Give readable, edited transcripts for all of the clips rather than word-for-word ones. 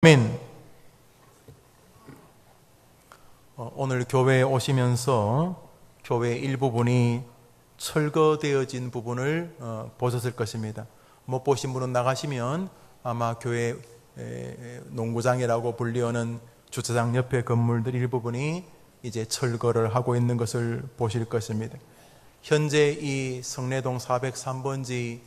아멘. 오늘 교회에 오시면서 교회 일부분이 철거되어진 부분을 보셨을 것입니다. 못 보신 분은 나가시면 아마 교회 농구장이라고 불리우는 주차장 옆에 건물들 일부분이 이제 철거를 하고 있는 것을 보실 것입니다. 현재 이 성내동 403번지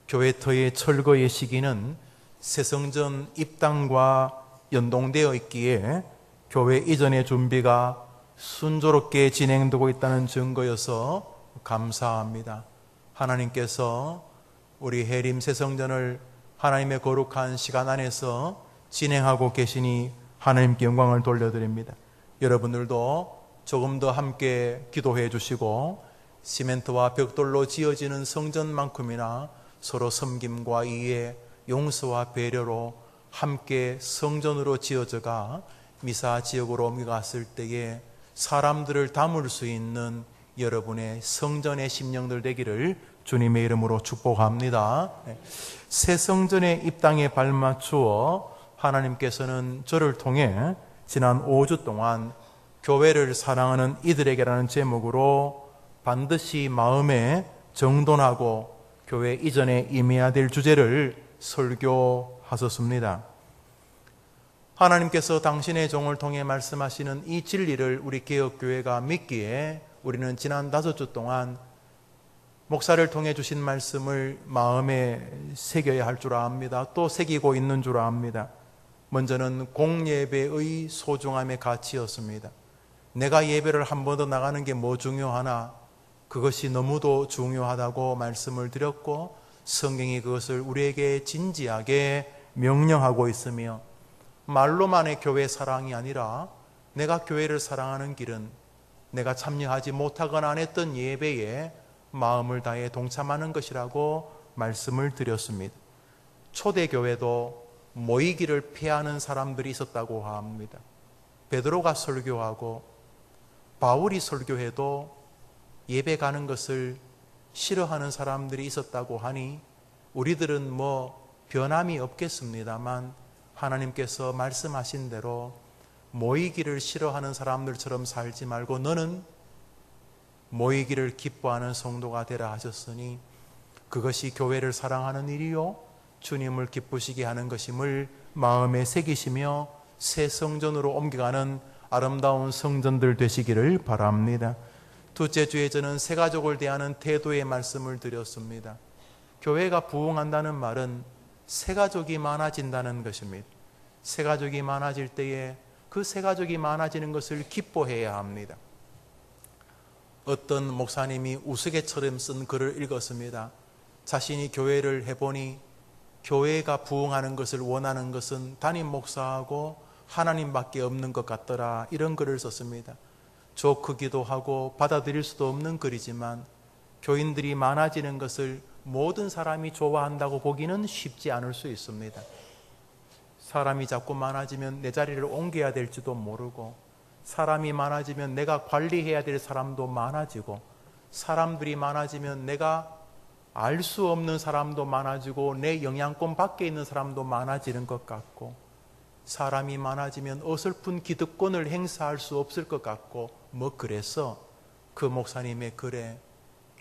교회터의 철거의 시기는 새성전 입당과 연동되어 있기에 교회 이전의 준비가 순조롭게 진행되고 있다는 증거여서 감사합니다. 하나님께서 우리 해림 새성전을 하나님의 거룩한 시간 안에서 진행하고 계시니 하나님께 영광을 돌려드립니다. 여러분들도 조금 더 함께 기도해 주시고 시멘트와 벽돌로 지어지는 성전만큼이나 서로 섬김과 이해, 용서와 배려로 함께 성전으로 지어져가 미사 지역으로 옮겨갔을 때에 사람들을 담을 수 있는 여러분의 성전의 심령들 되기를 주님의 이름으로 축복합니다. 새 성전의 입당에 발맞추어 하나님께서는 저를 통해 지난 5주 동안 교회를 사랑하는 이들에게라는 제목으로 반드시 마음에 정돈하고 교회 이전에 임해야 될 주제를 설교하셨습니다. 하나님께서 당신의 종을 통해 말씀하시는 이 진리를 우리 개혁교회가 믿기에 우리는 지난 5주 동안 목사를 통해 주신 말씀을 마음에 새겨야 할 줄 압니다. 또 새기고 있는 줄 압니다. 먼저는 공예배의 소중함의 가치였습니다. 내가 예배를 한 번 더 나가는 게 뭐 중요하나? 그것이 너무도 중요하다고 말씀을 드렸고 성경이 그것을 우리에게 진지하게 명령하고 있으며 말로만의 교회 사랑이 아니라 내가 교회를 사랑하는 길은 내가 참여하지 못하거나 안 했던 예배에 마음을 다해 동참하는 것이라고 말씀을 드렸습니다. 초대교회도 모이기를 피하는 사람들이 있었다고 합니다. 베드로가 설교하고 바울이 설교해도 예배 가는 것을 싫어하는 사람들이 있었다고 하니 우리들은 뭐 변함이 없겠습니다만 하나님께서 말씀하신 대로 모이기를 싫어하는 사람들처럼 살지 말고 너는 모이기를 기뻐하는 성도가 되라 하셨으니 그것이 교회를 사랑하는 일이요 주님을 기쁘시게 하는 것임을 마음에 새기시며 새 성전으로 옮겨가는 아름다운 성전들 되시기를 바랍니다. 둘째 주에 저는 새 가족을 대하는 태도의 말씀을 드렸습니다. 교회가 부흥한다는 말은 새 가족이 많아진다는 것입니다. 새 가족이 많아질 때에 그 새 가족이 많아지는 것을 기뻐해야 합니다. 어떤 목사님이 우스개처럼 쓴 글을 읽었습니다. 자신이 교회를 해보니 교회가 부흥하는 것을 원하는 것은 담임 목사하고 하나님밖에 없는 것 같더라, 이런 글을 썼습니다. 좋기도 하고 받아들일 수도 없는 글이지만 교인들이 많아지는 것을 모든 사람이 좋아한다고 보기는 쉽지 않을 수 있습니다. 사람이 자꾸 많아지면 내 자리를 옮겨야 될지도 모르고 사람이 많아지면 내가 관리해야 될 사람도 많아지고 사람들이 많아지면 내가 알 수 없는 사람도 많아지고 내 영향권 밖에 있는 사람도 많아지는 것 같고 사람이 많아지면 어설픈 기득권을 행사할 수 없을 것 같고 그래서 그 목사님의 글에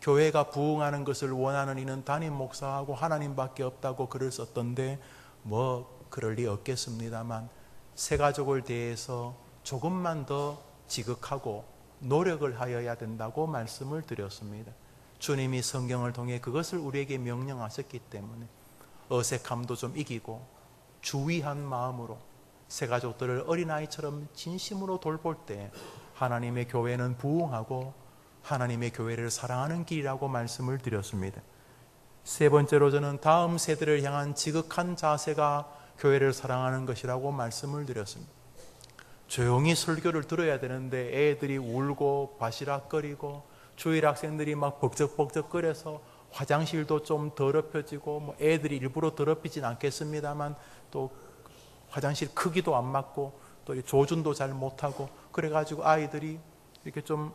교회가 부흥하는 것을 원하는 이는 담임 목사하고 하나님밖에 없다고 글을 썼던데 그럴 리 없겠습니다만 새 가족을 대해서 조금만 더 지극하고 노력을 하여야 된다고 말씀을 드렸습니다. 주님이 성경을 통해 그것을 우리에게 명령하셨기 때문에 어색함도 좀 이기고 주의한 마음으로 새 가족들을 어린아이처럼 진심으로 돌볼 때 하나님의 교회는 부흥하고 하나님의 교회를 사랑하는 길이라고 말씀을 드렸습니다. 세 번째로 저는 다음 세대를 향한 지극한 자세가 교회를 사랑하는 것이라고 말씀을 드렸습니다. 조용히 설교를 들어야 되는데 애들이 울고 바시락거리고 주일 학생들이 막 벅적벅적거려서 화장실도 좀 더럽혀지고 애들이 일부러 더럽히진 않겠습니다만 또 화장실 크기도 안 맞고 또 조준도 잘 못하고 그래가지고 아이들이 이렇게 좀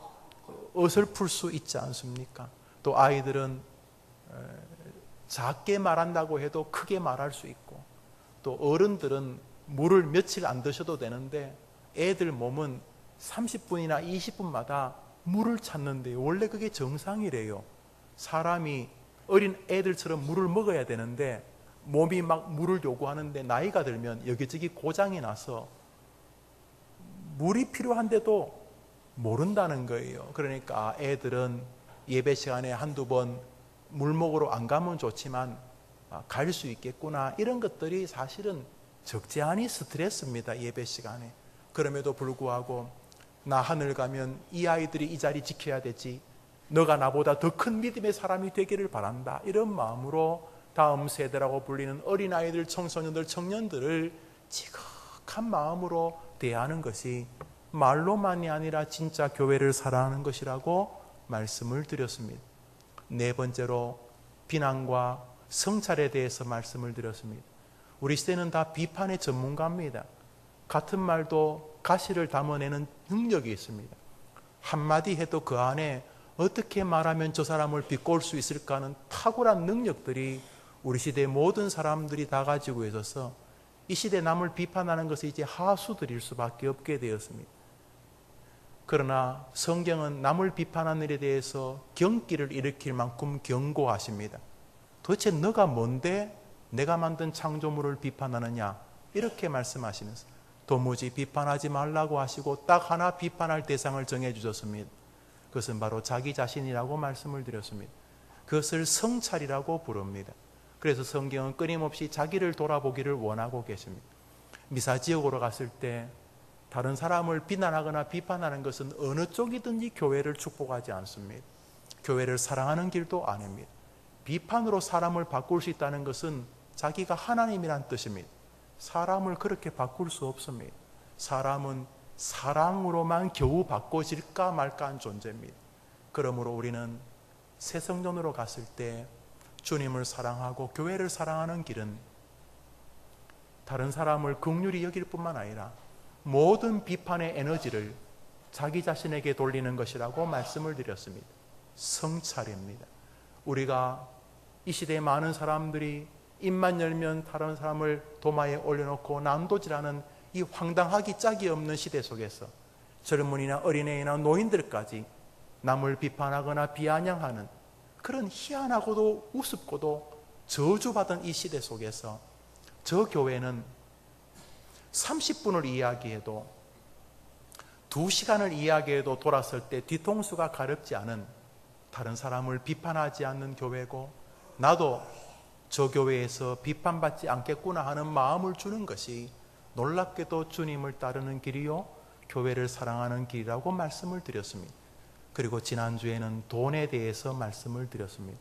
어설플 수 있지 않습니까? 또 아이들은 작게 말한다고 해도 크게 말할 수 있고 또 어른들은 물을 며칠 안 드셔도 되는데 애들 몸은 30분이나 20분마다 물을 찾는데 원래 그게 정상이래요. 사람이 어린 애들처럼 물을 먹어야 되는데 몸이 막 물을 요구하는데 나이가 들면 여기저기 고장이 나서 물이 필요한데도 모른다는 거예요. 그러니까 애들은 예배 시간에 한두 번 물 먹으러 안 가면 좋지만 갈 수 있겠구나, 이런 것들이 사실은 적지 않은 스트레스입니다. 예배 시간에. 그럼에도 불구하고 나 하늘 가면 이 아이들이 이 자리 지켜야 되지, 너가 나보다 더 큰 믿음의 사람이 되기를 바란다, 이런 마음으로 다음 세대라고 불리는 어린아이들, 청소년들, 청년들을 지극한 마음으로 대하는 것이 말로만이 아니라 진짜 교회를 사랑하는 것이라고 말씀을 드렸습니다. 네 번째로 비난과 성찰에 대해서 말씀을 드렸습니다. 우리 시대는 다 비판의 전문가입니다. 같은 말도 가시를 담아내는 능력이 있습니다. 한마디 해도 그 안에 어떻게 말하면 저 사람을 비꼬을 수 있을까 하는 탁월한 능력들이 우리 시대의 모든 사람들이 다 가지고 있어서 이 시대 남을 비판하는 것이 이제 하수들일 수밖에 없게 되었습니다. 그러나 성경은 남을 비판하는 일에 대해서 경기를 일으킬 만큼 경고하십니다. 도대체 너가 뭔데 내가 만든 창조물을 비판하느냐, 이렇게 말씀하시면서 도무지 비판하지 말라고 하시고 딱 하나 비판할 대상을 정해 주셨습니다. 그것은 바로 자기 자신이라고 말씀을 드렸습니다. 그것을 성찰이라고 부릅니다. 그래서 성경은 끊임없이 자기를 돌아보기를 원하고 계십니다. 미사 지역으로 갔을 때 다른 사람을 비난하거나 비판하는 것은 어느 쪽이든지 교회를 축복하지 않습니다. 교회를 사랑하는 길도 아닙니다. 비판으로 사람을 바꿀 수 있다는 것은 자기가 하나님이란 뜻입니다. 사람을 그렇게 바꿀 수 없습니다. 사람은 사랑으로만 겨우 바꿔질까 말까한 존재입니다. 그러므로 우리는 새 성전으로 갔을 때 주님을 사랑하고 교회를 사랑하는 길은 다른 사람을 긍휼히 여길 뿐만 아니라 모든 비판의 에너지를 자기 자신에게 돌리는 것이라고 말씀을 드렸습니다. 성찰입니다. 우리가 이 시대에 많은 사람들이 입만 열면 다른 사람을 도마에 올려놓고 난도질하는 이 황당하기 짝이 없는 시대 속에서 젊은이나 어린애나 노인들까지 남을 비판하거나 비아냥하는 그런 희한하고도 우습고도 저주받은 이 시대 속에서 저 교회는 30분을 이야기해도 2시간을 이야기해도 돌았을 때 뒤통수가 가렵지 않은, 다른 사람을 비판하지 않는 교회고 나도 저 교회에서 비판받지 않겠구나 하는 마음을 주는 것이 놀랍게도 주님을 따르는 길이요 교회를 사랑하는 길이라고 말씀을 드렸습니다. 그리고 지난주에는 돈에 대해서 말씀을 드렸습니다.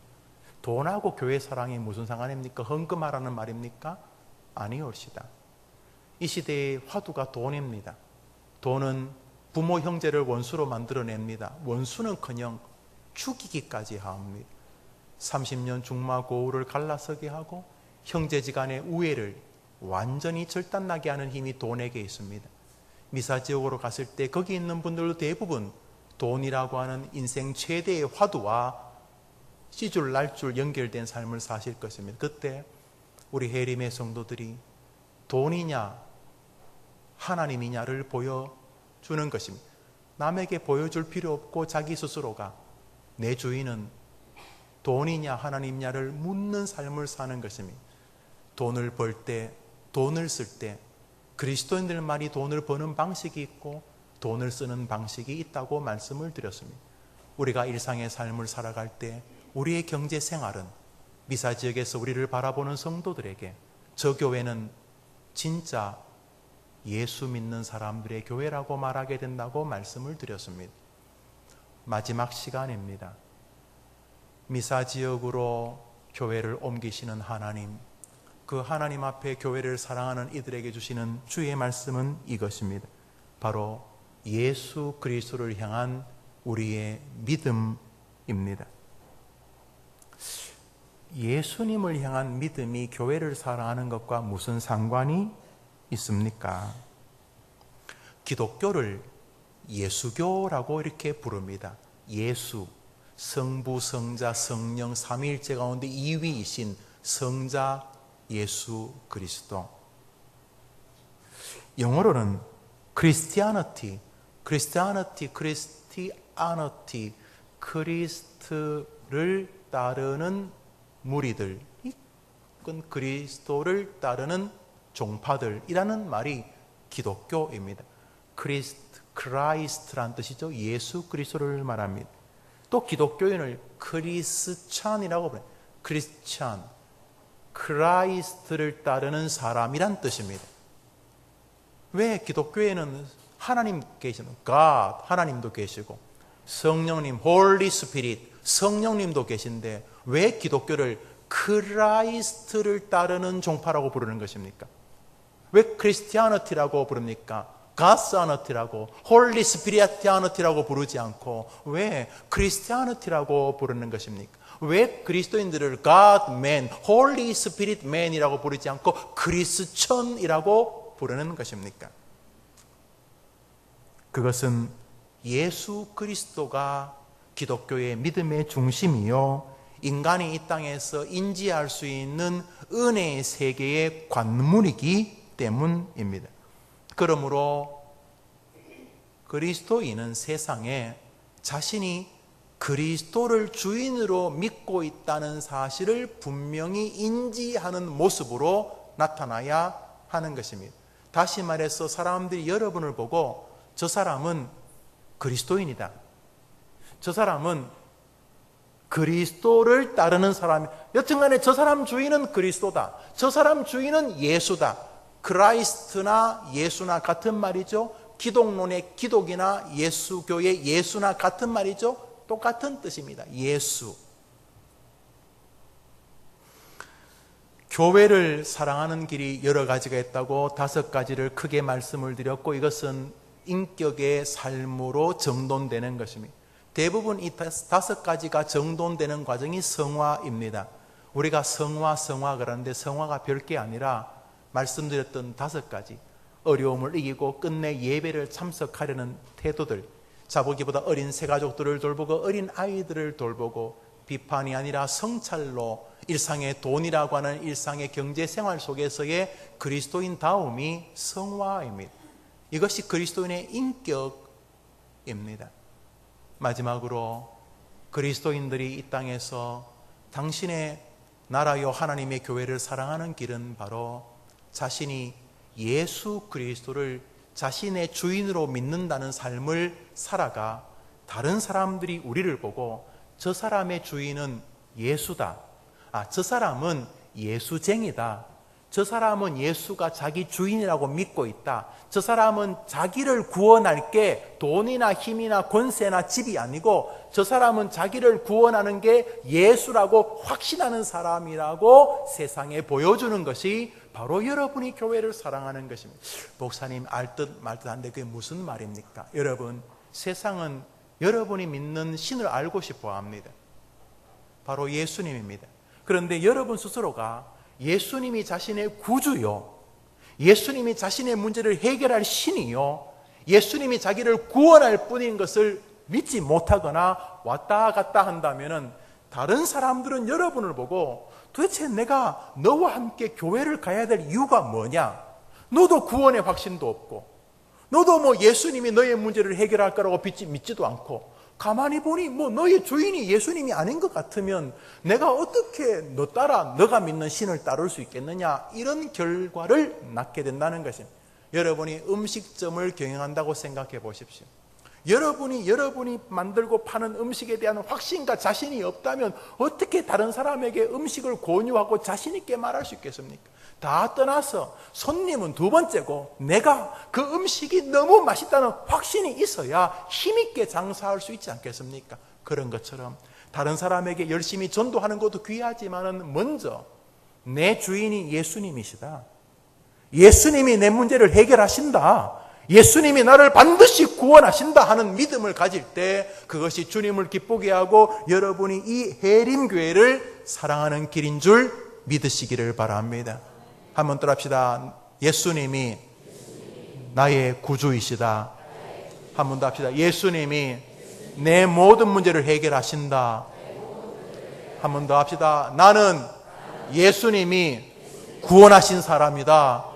돈하고 교회 사랑이 무슨 상관입니까? 헌금하라는 말입니까? 아니올시다. 이 시대의 화두가 돈입니다. 돈은 부모 형제를 원수로 만들어냅니다. 원수는커녕 죽이기까지 합니다. 30년 중마고우를 갈라서게 하고 형제지간의 우애를 완전히 절단나게 하는 힘이 돈에게 있습니다. 미사지역으로 갔을 때 거기 있는 분들도 대부분 돈이라고 하는 인생 최대의 화두와 시줄 날줄 연결된 삶을 사실 것입니다. 그때 우리 해림의 성도들이 돈이냐 하나님이냐를 보여주는 것입니다. 남에게 보여줄 필요 없고 자기 스스로가 내 주인은 돈이냐 하나님이냐를 묻는 삶을 사는 것입니다. 돈을 벌 때, 돈을 쓸 때 그리스도인들만이 돈을 버는 방식이 있고 돈을 쓰는 방식이 있다고 말씀을 드렸습니다. 우리가 일상의 삶을 살아갈 때 우리의 경제 생활은 미사지역에서 우리를 바라보는 성도들에게 저 교회는 진짜 예수 믿는 사람들의 교회라고 말하게 된다고 말씀을 드렸습니다. 마지막 시간입니다. 미사지역으로 교회를 옮기시는 하나님, 그 하나님 앞에 교회를 사랑하는 이들에게 주시는 주의 말씀은 이것입니다. 바로 예수 그리스도를 향한 우리의 믿음입니다. 예수님을 향한 믿음이 교회를 사랑하는 것과 무슨 상관이 있습니까? 기독교를 예수교라고 이렇게 부릅니다. 예수, 성부, 성자, 성령, 삼위일체 가운데 2위이신 성자 예수 그리스도. 영어로는 Christianity, 그리스도를 따르는 무리들, 그리스도를 따르는 종파들이라는 말이 기독교입니다. 크라이스트란 뜻이죠. 예수 그리스도를 말합니다. 또 기독교인을 크리스찬이라고 불러요. 크리스찬, 크라이스트를 따르는 사람이란 뜻입니다. 왜 기독교에는 하나님 계시는 God, 하나님도 계시고 성령님, Holy Spirit, 성령님도 계신데 왜 기독교를 크라이스트를 따르는 종파라고 부르는 것입니까? 왜 크리스티아니티라고 부릅니까? 가스아너티라고 홀리 스피리아티아너티라고 부르지 않고 왜 크리스티아너티라고 부르는 것입니까? 왜 그리스도인들을 God Man, Holy Spirit Man이라고 부르지 않고 크리스천이라고 부르는 것입니까? 그것은 예수 그리스도가 기독교의 믿음의 중심이요 인간이 이 땅에서 인지할 수 있는 은혜의 세계의 관문이기 때문입니다. 그러므로 그리스도인은 세상에 자신이 그리스도를 주인으로 믿고 있다는 사실을 분명히 인지하는 모습으로 나타나야 하는 것입니다. 다시 말해서 사람들이 여러분을 보고 저 사람은 그리스도인이다. 저 사람은 그리스도를 따르는 사람이 여튼간에 저 사람 주인은 그리스도다. 저 사람 주인은 예수다. 크라이스트나 예수나 같은 말이죠. 기독론의 기독이나 예수교의 예수나 같은 말이죠. 똑같은 뜻입니다. 예수. 교회를 사랑하는 길이 여러 가지가 있다고 5가지를 크게 말씀을 드렸고 이것은 인격의 삶으로 정돈되는 것입니다. 대부분 이 5가지가 정돈되는 과정이 성화입니다. 우리가 성화 그러는데 성화가 별게 아니라 말씀드렸던 5가지 어려움을 이기고 끝내 예배를 참석하려는 태도들, 자보기보다 어린 새가족들을 돌보고 어린 아이들을 돌보고 비판이 아니라 성찰로 일상의 돈이라고 하는 일상의 경제생활 속에서의 그리스도인다움이 성화입니다. 이것이 그리스도인의 인격입니다. 마지막으로 그리스도인들이 이 땅에서 당신의 나라요 하나님의 교회를 사랑하는 길은 바로 자신이 예수 그리스도를 자신의 주인으로 믿는다는 삶을 살아가 다른 사람들이 우리를 보고 저 사람의 주인은 예수다. 저 사람은 예수쟁이다. 저 사람은 예수가 자기 주인이라고 믿고 있다. 저 사람은 자기를 구원할 게 돈이나 힘이나 권세나 집이 아니고 저 사람은 자기를 구원하는 게 예수라고 확신하는 사람이라고 세상에 보여주는 것이 바로 여러분이 교회를 사랑하는 것입니다. 목사님 알 듯 말 듯 한데 그게 무슨 말입니까? 여러분, 세상은 여러분이 믿는 신을 알고 싶어 합니다. 바로 예수님입니다. 그런데 여러분 스스로가 예수님이 자신의 구주요, 예수님이 자신의 문제를 해결할 신이요, 예수님이 자기를 구원할 뿐인 것을 믿지 못하거나 왔다 갔다 한다면 다른 사람들은 여러분을 보고 도대체 내가 너와 함께 교회를 가야 될 이유가 뭐냐? 너도 구원의 확신도 없고 너도 뭐 예수님이 너의 문제를 해결할 거라고 믿지도 않고 가만히 보니 뭐 너의 주인이 예수님이 아닌 것 같으면 내가 어떻게 너 따라 너가 믿는 신을 따를 수 있겠느냐, 이런 결과를 낳게 된다는 것입니다. 여러분이 음식점을 경영한다고 생각해 보십시오. 여러분이 만들고 파는 음식에 대한 확신과 자신이 없다면 어떻게 다른 사람에게 음식을 권유하고 자신 있게 말할 수 있겠습니까? 다 떠나서 손님은 2번째고 내가 그 음식이 너무 맛있다는 확신이 있어야 힘있게 장사할 수 있지 않겠습니까? 그런 것처럼 다른 사람에게 열심히 전도하는 것도 귀하지만 먼저 내 주인이 예수님이시다. 예수님이 내 문제를 해결하신다. 예수님이 나를 반드시 구원하신다 하는 믿음을 가질 때 그것이 주님을 기쁘게 하고 여러분이 이 해림교회를 사랑하는 길인 줄 믿으시기를 바랍니다. 한번 따라합시다. 예수님이 나의 구주이시다. 한 번 더 합시다. 예수님이 내 모든 문제를 해결하신다. 한 번 더 합시다. 나는 예수님이 구원하신 사람이다.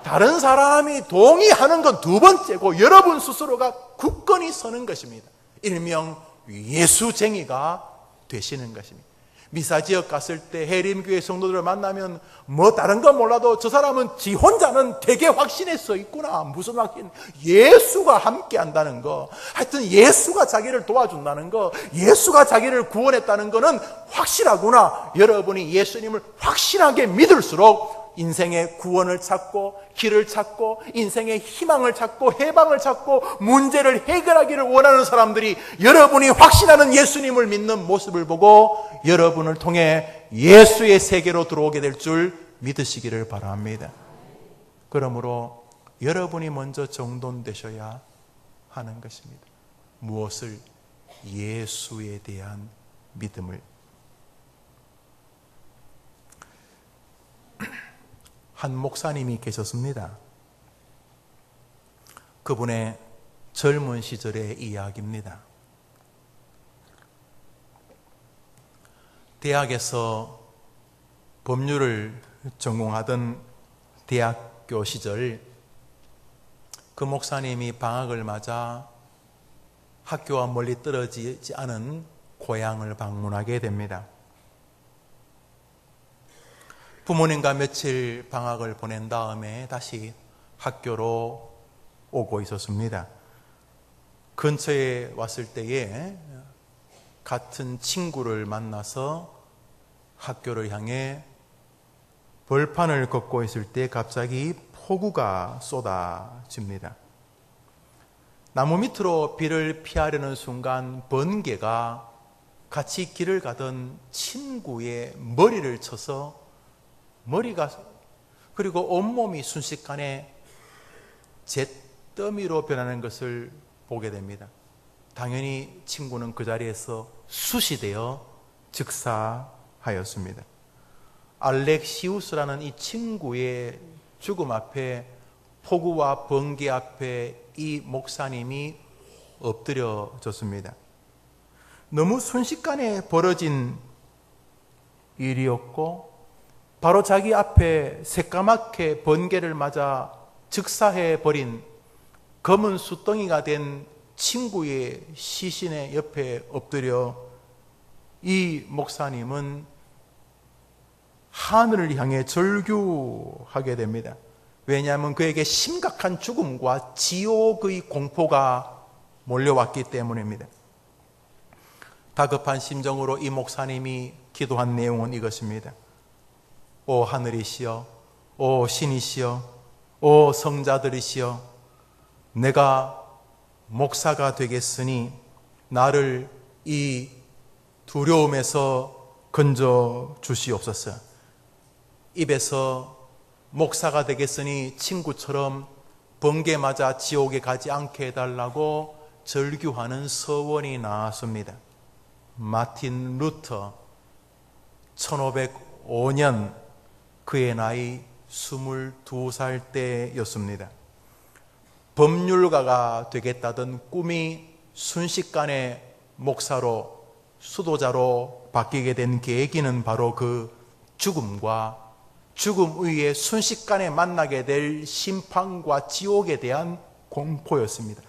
다른 사람이 동의하는 건 두 번째고 여러분 스스로가 굳건히 서는 것입니다. 일명 예수쟁이가 되시는 것입니다. 미사지역 갔을 때 해림교회 성도들을 만나면 뭐 다른 건 몰라도 저 사람은 지 혼자는 되게 확신에 서 있구나. 무슨 확신? 예수가 함께 한다는 거. 하여튼 예수가 자기를 도와준다는 거, 예수가 자기를 구원했다는 거는 확실하구나. 여러분이 예수님을 확실하게 믿을수록 인생의 구원을 찾고 길을 찾고 인생의 희망을 찾고 해방을 찾고 문제를 해결하기를 원하는 사람들이 여러분이 확신하는 예수님을 믿는 모습을 보고 여러분을 통해 예수의 세계로 들어오게 될 줄 믿으시기를 바랍니다. 그러므로 여러분이 먼저 정돈되셔야 하는 것입니다. 무엇을? 예수에 대한 믿음을. 한 목사님이 계셨습니다. 그분의 젊은 시절의 이야기입니다. 대학에서 법률을 전공하던 대학교 시절 그 목사님이 방학을 맞아 학교와 멀리 떨어지지 않은 고향을 방문하게 됩니다. 부모님과 며칠 방학을 보낸 다음에 다시 학교로 오고 있었습니다. 근처에 왔을 때에 같은 친구를 만나서 학교를 향해 벌판을 걷고 있을 때 갑자기 폭우가 쏟아집니다. 나무 밑으로 비를 피하려는 순간 번개가 같이 길을 가던 친구의 머리를 쳐서 머리가 그리고 온몸이 순식간에 잿더미로 변하는 것을 보게 됩니다. 당연히 친구는 그 자리에서 수시되어 즉사하였습니다. 알렉시우스라는 이 친구의 죽음 앞에 폭우와 번개 앞에 이 목사님이 엎드려졌습니다. 너무 순식간에 벌어진 일이었고 바로 자기 앞에 새까맣게 번개를 맞아 즉사해버린 검은 숫덩이가 된 친구의 시신의 옆에 엎드려 이 목사님은 하늘을 향해 절규하게 됩니다. 왜냐하면 그에게 심각한 죽음과 지옥의 공포가 몰려왔기 때문입니다. 다급한 심정으로 이 목사님이 기도한 내용은 이것입니다. 오 하늘이시여, 오 신이시여, 오 성자들이시여, 내가 목사가 되겠으니 나를 이 두려움에서 건져 주시옵소서. 입에서 목사가 되겠으니 친구처럼 번개 맞아 지옥에 가지 않게 해달라고 절규하는 서원이 나왔습니다. 마틴 루터 1505년 그의 나이 22살 때였습니다. 법률가가 되겠다던 꿈이 순식간에 목사로 수도자로 바뀌게 된 계기는 바로 그 죽음과 죽음 위에 순식간에 만나게 될 심판과 지옥에 대한 공포였습니다.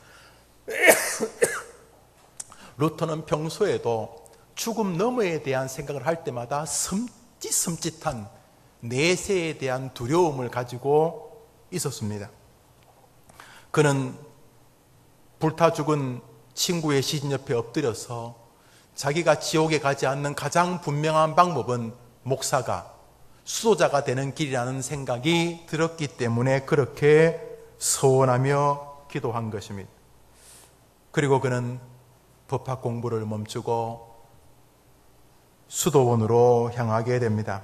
루터는 평소에도 죽음 너머에 대한 생각을 할 때마다 섬찟한 내세에 대한 두려움을 가지고 있었습니다. 그는 불타 죽은 친구의 시신 옆에 엎드려서 자기가 지옥에 가지 않는 가장 분명한 방법은 목사가 수도자가 되는 길이라는 생각이 들었기 때문에 그렇게 소원하며 기도한 것입니다. 그리고 그는 법학 공부를 멈추고 수도원으로 향하게 됩니다.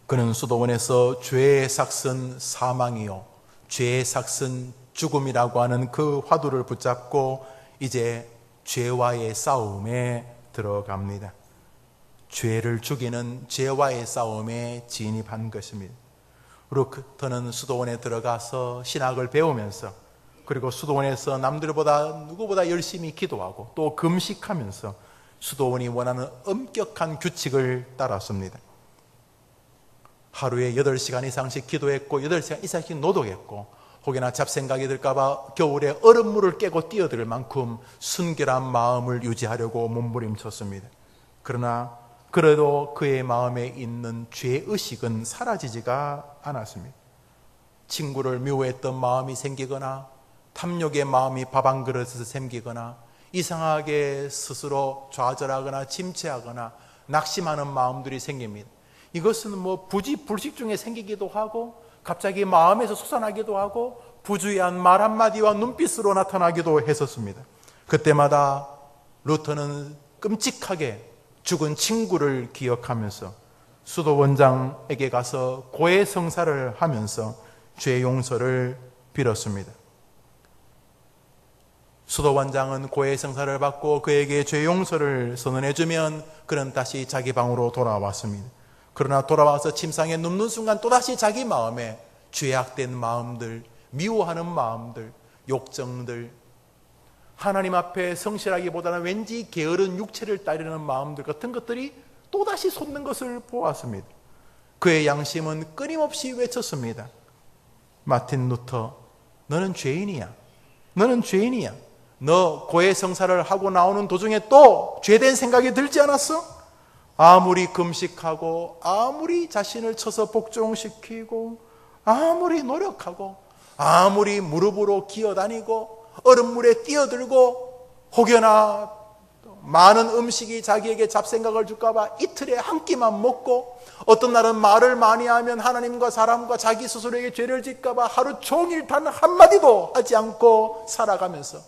그는 수도원에서 죄의 삭슨 사망이요 죄의 삭슨 죽음이라고 하는 그 화두를 붙잡고 이제 죄와의 싸움에 들어갑니다. 죄를 죽이는 죄와의 싸움에 진입한 것입니다. 루터는 수도원에 들어가서 신학을 배우면서 그리고 수도원에서 남들보다 누구보다 열심히 기도하고 또 금식하면서 수도원이 원하는 엄격한 규칙을 따랐습니다. 하루에 8시간 이상씩 기도했고 8시간 이상씩 노동했고 혹여나 잡생각이 들까봐 겨울에 얼음물을 깨고 뛰어들 만큼 순결한 마음을 유지하려고 몸부림쳤습니다. 그러나 그래도 그의 마음에 있는 죄의식은 사라지지가 않았습니다. 친구를 미워했던 마음이 생기거나 탐욕의 마음이 밥 한 그릇에서 생기거나 이상하게 스스로 좌절하거나 침체하거나 낙심하는 마음들이 생깁니다. 이것은 부지불식 중에 생기기도 하고 갑자기 마음에서 솟아나기도 하고 부주의한 말 한마디와 눈빛으로 나타나기도 했었습니다. 그때마다 루터는 끔찍하게 죽은 친구를 기억하면서 수도원장에게 가서 고해성사를 하면서 죄 용서를 빌었습니다. 수도원장은 고해성사를 받고 그에게 죄 용서를 선언해주면 그는 다시 자기 방으로 돌아왔습니다. 그러나 돌아와서 침상에 눕는 순간 또다시 자기 마음에 죄악된 마음들, 미워하는 마음들, 욕정들, 하나님 앞에 성실하기보다는 왠지 게으른 육체를 따르는 마음들 같은 것들이 또다시 솟는 것을 보았습니다. 그의 양심은 끊임없이 외쳤습니다. 마틴 루터, 너는 죄인이야. 너는 죄인이야. 너 고해성사를 하고 나오는 도중에 또 죄된 생각이 들지 않았어? 아무리 금식하고 아무리 자신을 쳐서 복종시키고 아무리 노력하고 아무리 무릎으로 기어다니고 얼음물에 뛰어들고 혹여나 많은 음식이 자기에게 잡생각을 줄까 봐 이틀에 한 끼만 먹고 어떤 날은 말을 많이 하면 하나님과 사람과 자기 스스로에게 죄를 짓까 봐 하루 종일 단 한마디도 하지 않고 살아가면서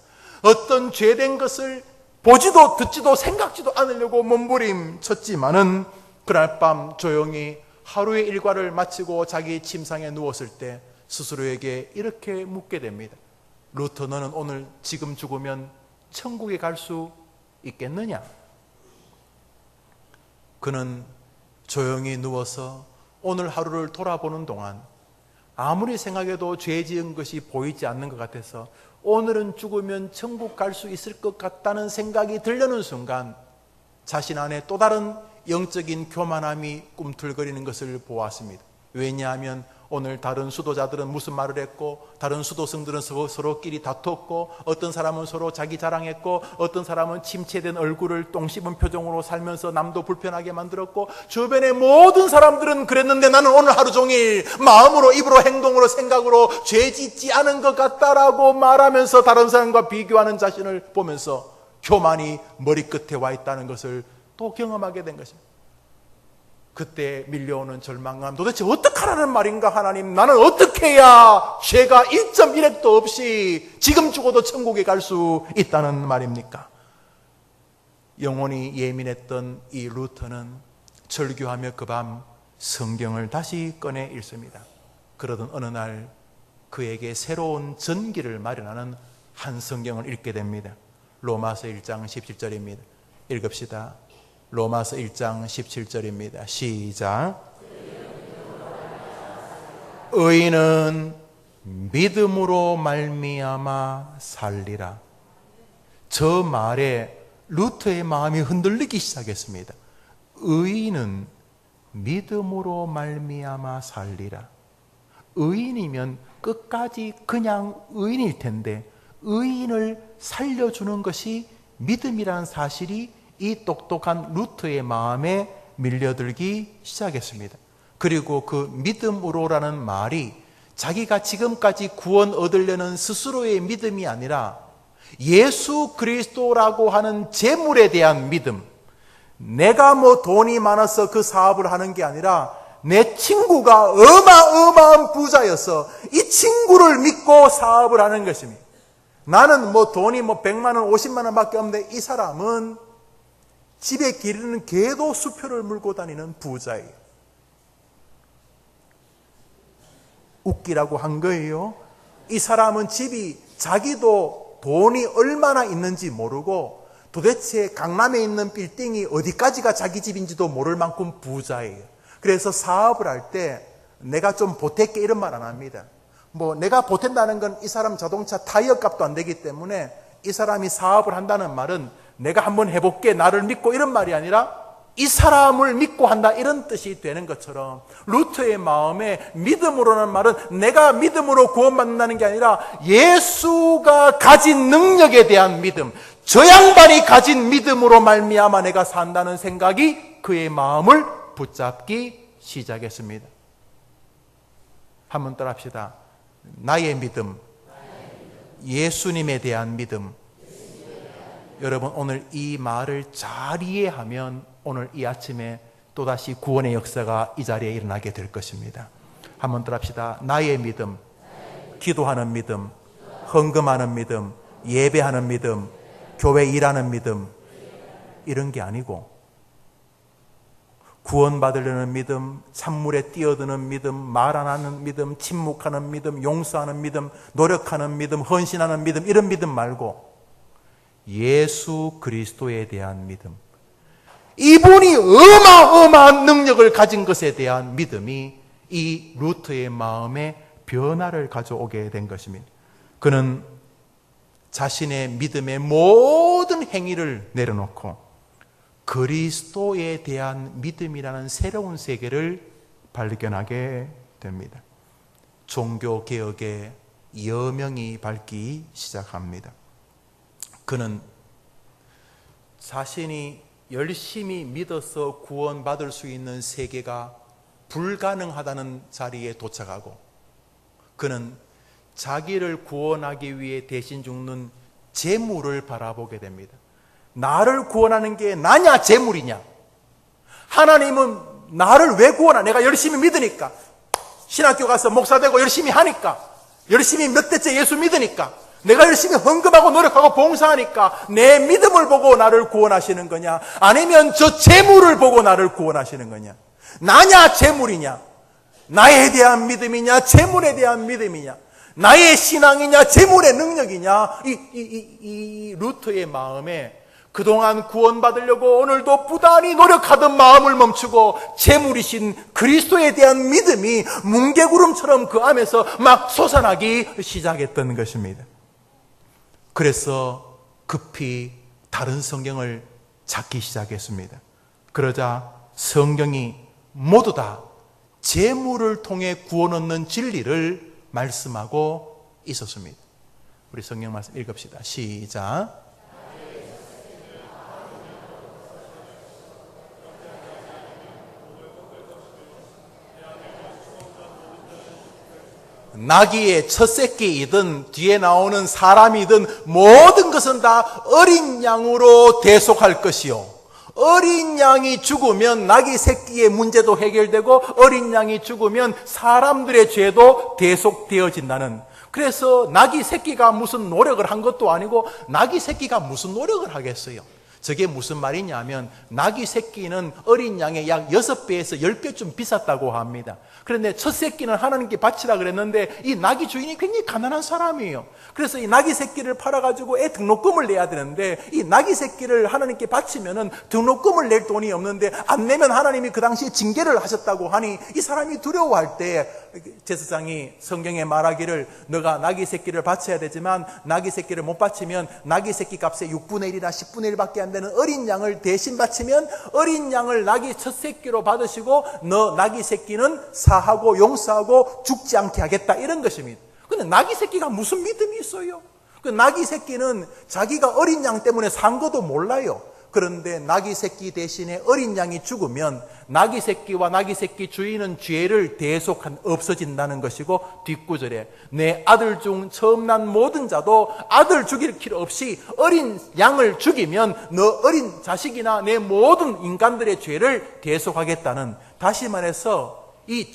어떤 죄된 것을 보지도 듣지도 생각지도 않으려고 몸부림쳤지만은 그날 밤 조용히 하루의 일과를 마치고 자기 침상에 누웠을 때 스스로에게 이렇게 묻게 됩니다. 루터, 너는 오늘 지금 죽으면 천국에 갈 수 있겠느냐? 그는 조용히 누워서 오늘 하루를 돌아보는 동안 아무리 생각해도 죄 지은 것이 보이지 않는 것 같아서 오늘은 죽으면 천국 갈 수 있을 것 같다는 생각이 들려는 순간 자신 안에 또 다른 영적인 교만함이 꿈틀거리는 것을 보았습니다. 왜냐하면 오늘 다른 수도자들은 무슨 말을 했고 다른 수도승들은 서로끼리 다퉜고 어떤 사람은 서로 자기 자랑했고 어떤 사람은 침체된 얼굴을 똥 씹은 표정으로 살면서 남도 불편하게 만들었고 주변의 모든 사람들은 그랬는데 나는 오늘 하루 종일 마음으로 입으로 행동으로 생각으로 죄 짓지 않은 것 같다라고 말하면서 다른 사람과 비교하는 자신을 보면서 교만이 머리끝에 와 있다는 것을 또 경험하게 된 것입니다. 그때 밀려오는 절망감, 도대체 어떡하라는 말인가 하나님, 나는 어떻게 해야 죄가 1.1핵도 없이 지금 죽어도 천국에 갈 수 있다는 말입니까? 영혼이 예민했던 이 루터는 절규하며 그 밤 성경을 다시 꺼내 읽습니다. 그러던 어느 날 그에게 새로운 전기를 마련하는 한 성경을 읽게 됩니다. 로마서 1장 17절입니다. 읽읍시다. 로마서 1장 17절입니다. 시작. 의인은 믿음으로 말미암아 살리라. 저 말에 루터의 마음이 흔들리기 시작했습니다. 의인은 믿음으로 말미암아 살리라. 의인이면 끝까지 그냥 의인일 텐데 의인을 살려주는 것이 믿음이라는 사실이 이 똑똑한 루터의 마음에 밀려들기 시작했습니다. 그리고 그 믿음으로라는 말이 자기가 지금까지 구원 얻으려는 스스로의 믿음이 아니라 예수 그리스도라고 하는 재물에 대한 믿음, 내가 돈이 많아서 그 사업을 하는 게 아니라 내 친구가 어마어마한 부자여서 이 친구를 믿고 사업을 하는 것입니다. 나는 돈이 100만 원, 50만 원밖에 없는데 이 사람은 집에 기르는 개도 수표를 물고 다니는 부자예요. 웃기라고 한 거예요. 이 사람은 집이 자기도 돈이 얼마나 있는지 모르고 도대체 강남에 있는 빌딩이 어디까지가 자기 집인지도 모를 만큼 부자예요. 그래서 사업을 할 때 내가 좀 보탤게 이런 말 안 합니다. 내가 보탠다는 건 이 사람 자동차 타이어 값도 안 되기 때문에 이 사람이 사업을 한다는 말은 내가 한번 해볼게, 나를 믿고 이런 말이 아니라 이 사람을 믿고 한다, 이런 뜻이 되는 것처럼 루터의 마음에 믿음으로라는 말은 내가 믿음으로 구원받는다는 게 아니라 예수가 가진 능력에 대한 믿음, 저 양반이 가진 믿음으로 말미암아 내가 산다는 생각이 그의 마음을 붙잡기 시작했습니다. 한번 따라합시다. 나의 믿음, 예수님에 대한 믿음. 여러분, 오늘 이 말을 잘 이해하면 오늘 이 아침에 또다시 구원의 역사가 이 자리에 일어나게 될 것입니다. 한번 따라합시다. 나의 믿음, 기도하는 믿음, 헌금하는 믿음, 예배하는 믿음, 교회 일하는 믿음, 이런 게 아니고 구원받으려는 믿음, 찬물에 뛰어드는 믿음, 말 안 하는 믿음, 침묵하는 믿음, 용서하는 믿음, 노력하는 믿음, 헌신하는 믿음, 이런 믿음 말고 예수 그리스도에 대한 믿음, 이분이 어마어마한 능력을 가진 것에 대한 믿음이 이 루터의 마음에 변화를 가져오게 된 것입니다. 그는 자신의 믿음의 모든 행위를 내려놓고 그리스도에 대한 믿음이라는 새로운 세계를 발견하게 됩니다. 종교개혁의 여명이 밝기 시작합니다. 그는 자신이 열심히 믿어서 구원받을 수 있는 세계가 불가능하다는 자리에 도착하고, 그는 자기를 구원하기 위해 대신 죽는 재물을 바라보게 됩니다. 나를 구원하는 게 나냐 재물이냐? 하나님은 나를 왜 구원하? 내가 열심히 믿으니까, 신학교 가서 목사 되고 열심히 하니까, 열심히 몇 대째 예수 믿으니까, 내가 열심히 헌금하고 노력하고 봉사하니까 내 믿음을 보고 나를 구원하시는 거냐? 아니면 저 재물을 보고 나를 구원하시는 거냐? 나냐 재물이냐? 나에 대한 믿음이냐 재물에 대한 믿음이냐? 나의 신앙이냐 재물의 능력이냐? 이 루터의 마음에 그동안 구원받으려고 오늘도 부단히 노력하던 마음을 멈추고 재물이신 그리스도에 대한 믿음이 뭉게구름처럼 그 안에서 막 솟아나기 시작했던 것입니다. 그래서 급히 다른 성경을 찾기 시작했습니다. 그러자 성경이 모두 다 재물을 통해 구원 얻는 진리를 말씀하고 있었습니다. 우리 성경 말씀 읽읍시다. 시작. 나귀의 첫 새끼이든 뒤에 나오는 사람이든 모든 것은 다 어린 양으로 대속할 것이요, 어린 양이 죽으면 나귀 새끼의 문제도 해결되고 어린 양이 죽으면 사람들의 죄도 대속되어진다는, 그래서 나귀 새끼가 무슨 노력을 한 것도 아니고 나귀 새끼가 무슨 노력을 하겠어요. 저게 무슨 말이냐면 나귀 새끼는 어린 양의 약 6배에서 10배쯤 비쌌다고 합니다. 그런데 첫 새끼는 하나님께 바치라 그랬는데 이 나귀 주인이 굉장히 가난한 사람이에요. 그래서 이 나귀 새끼를 팔아가지고 애 등록금을 내야 되는데 이 나귀 새끼를 하나님께 바치면은 등록금을 낼 돈이 없는데 안 내면 하나님이 그 당시에 징계를 하셨다고 하니 이 사람이 두려워할 때 제사장이 성경에 말하기를 너가 나귀 새끼를 바쳐야 되지만 나귀 새끼를 못 바치면 나귀 새끼 값의 6분의 1이나 10분의 1밖에 안 되는 어린 양을 대신 바치면 어린 양을 나귀 첫 새끼로 받으시고 너 나귀 새끼는 사하고 용서하고 죽지 않게 하겠다, 이런 것입니다. 근데 나귀 새끼가 무슨 믿음이 있어요? 그 나귀 새끼는 자기가 어린 양 때문에 산 것도 몰라요. 그런데 나귀 새끼 대신에 어린 양이 죽으면 나귀 새끼와 나귀 새끼 주인은 죄를 없어진다는 것이고, 뒷구절에 내 아들 중 처음 난 모든 자도 아들 죽일 필요 없이 어린 양을 죽이면 너 어린 자식이나 내 모든 인간들의 죄를 대속하겠다는, 다시 말해서 이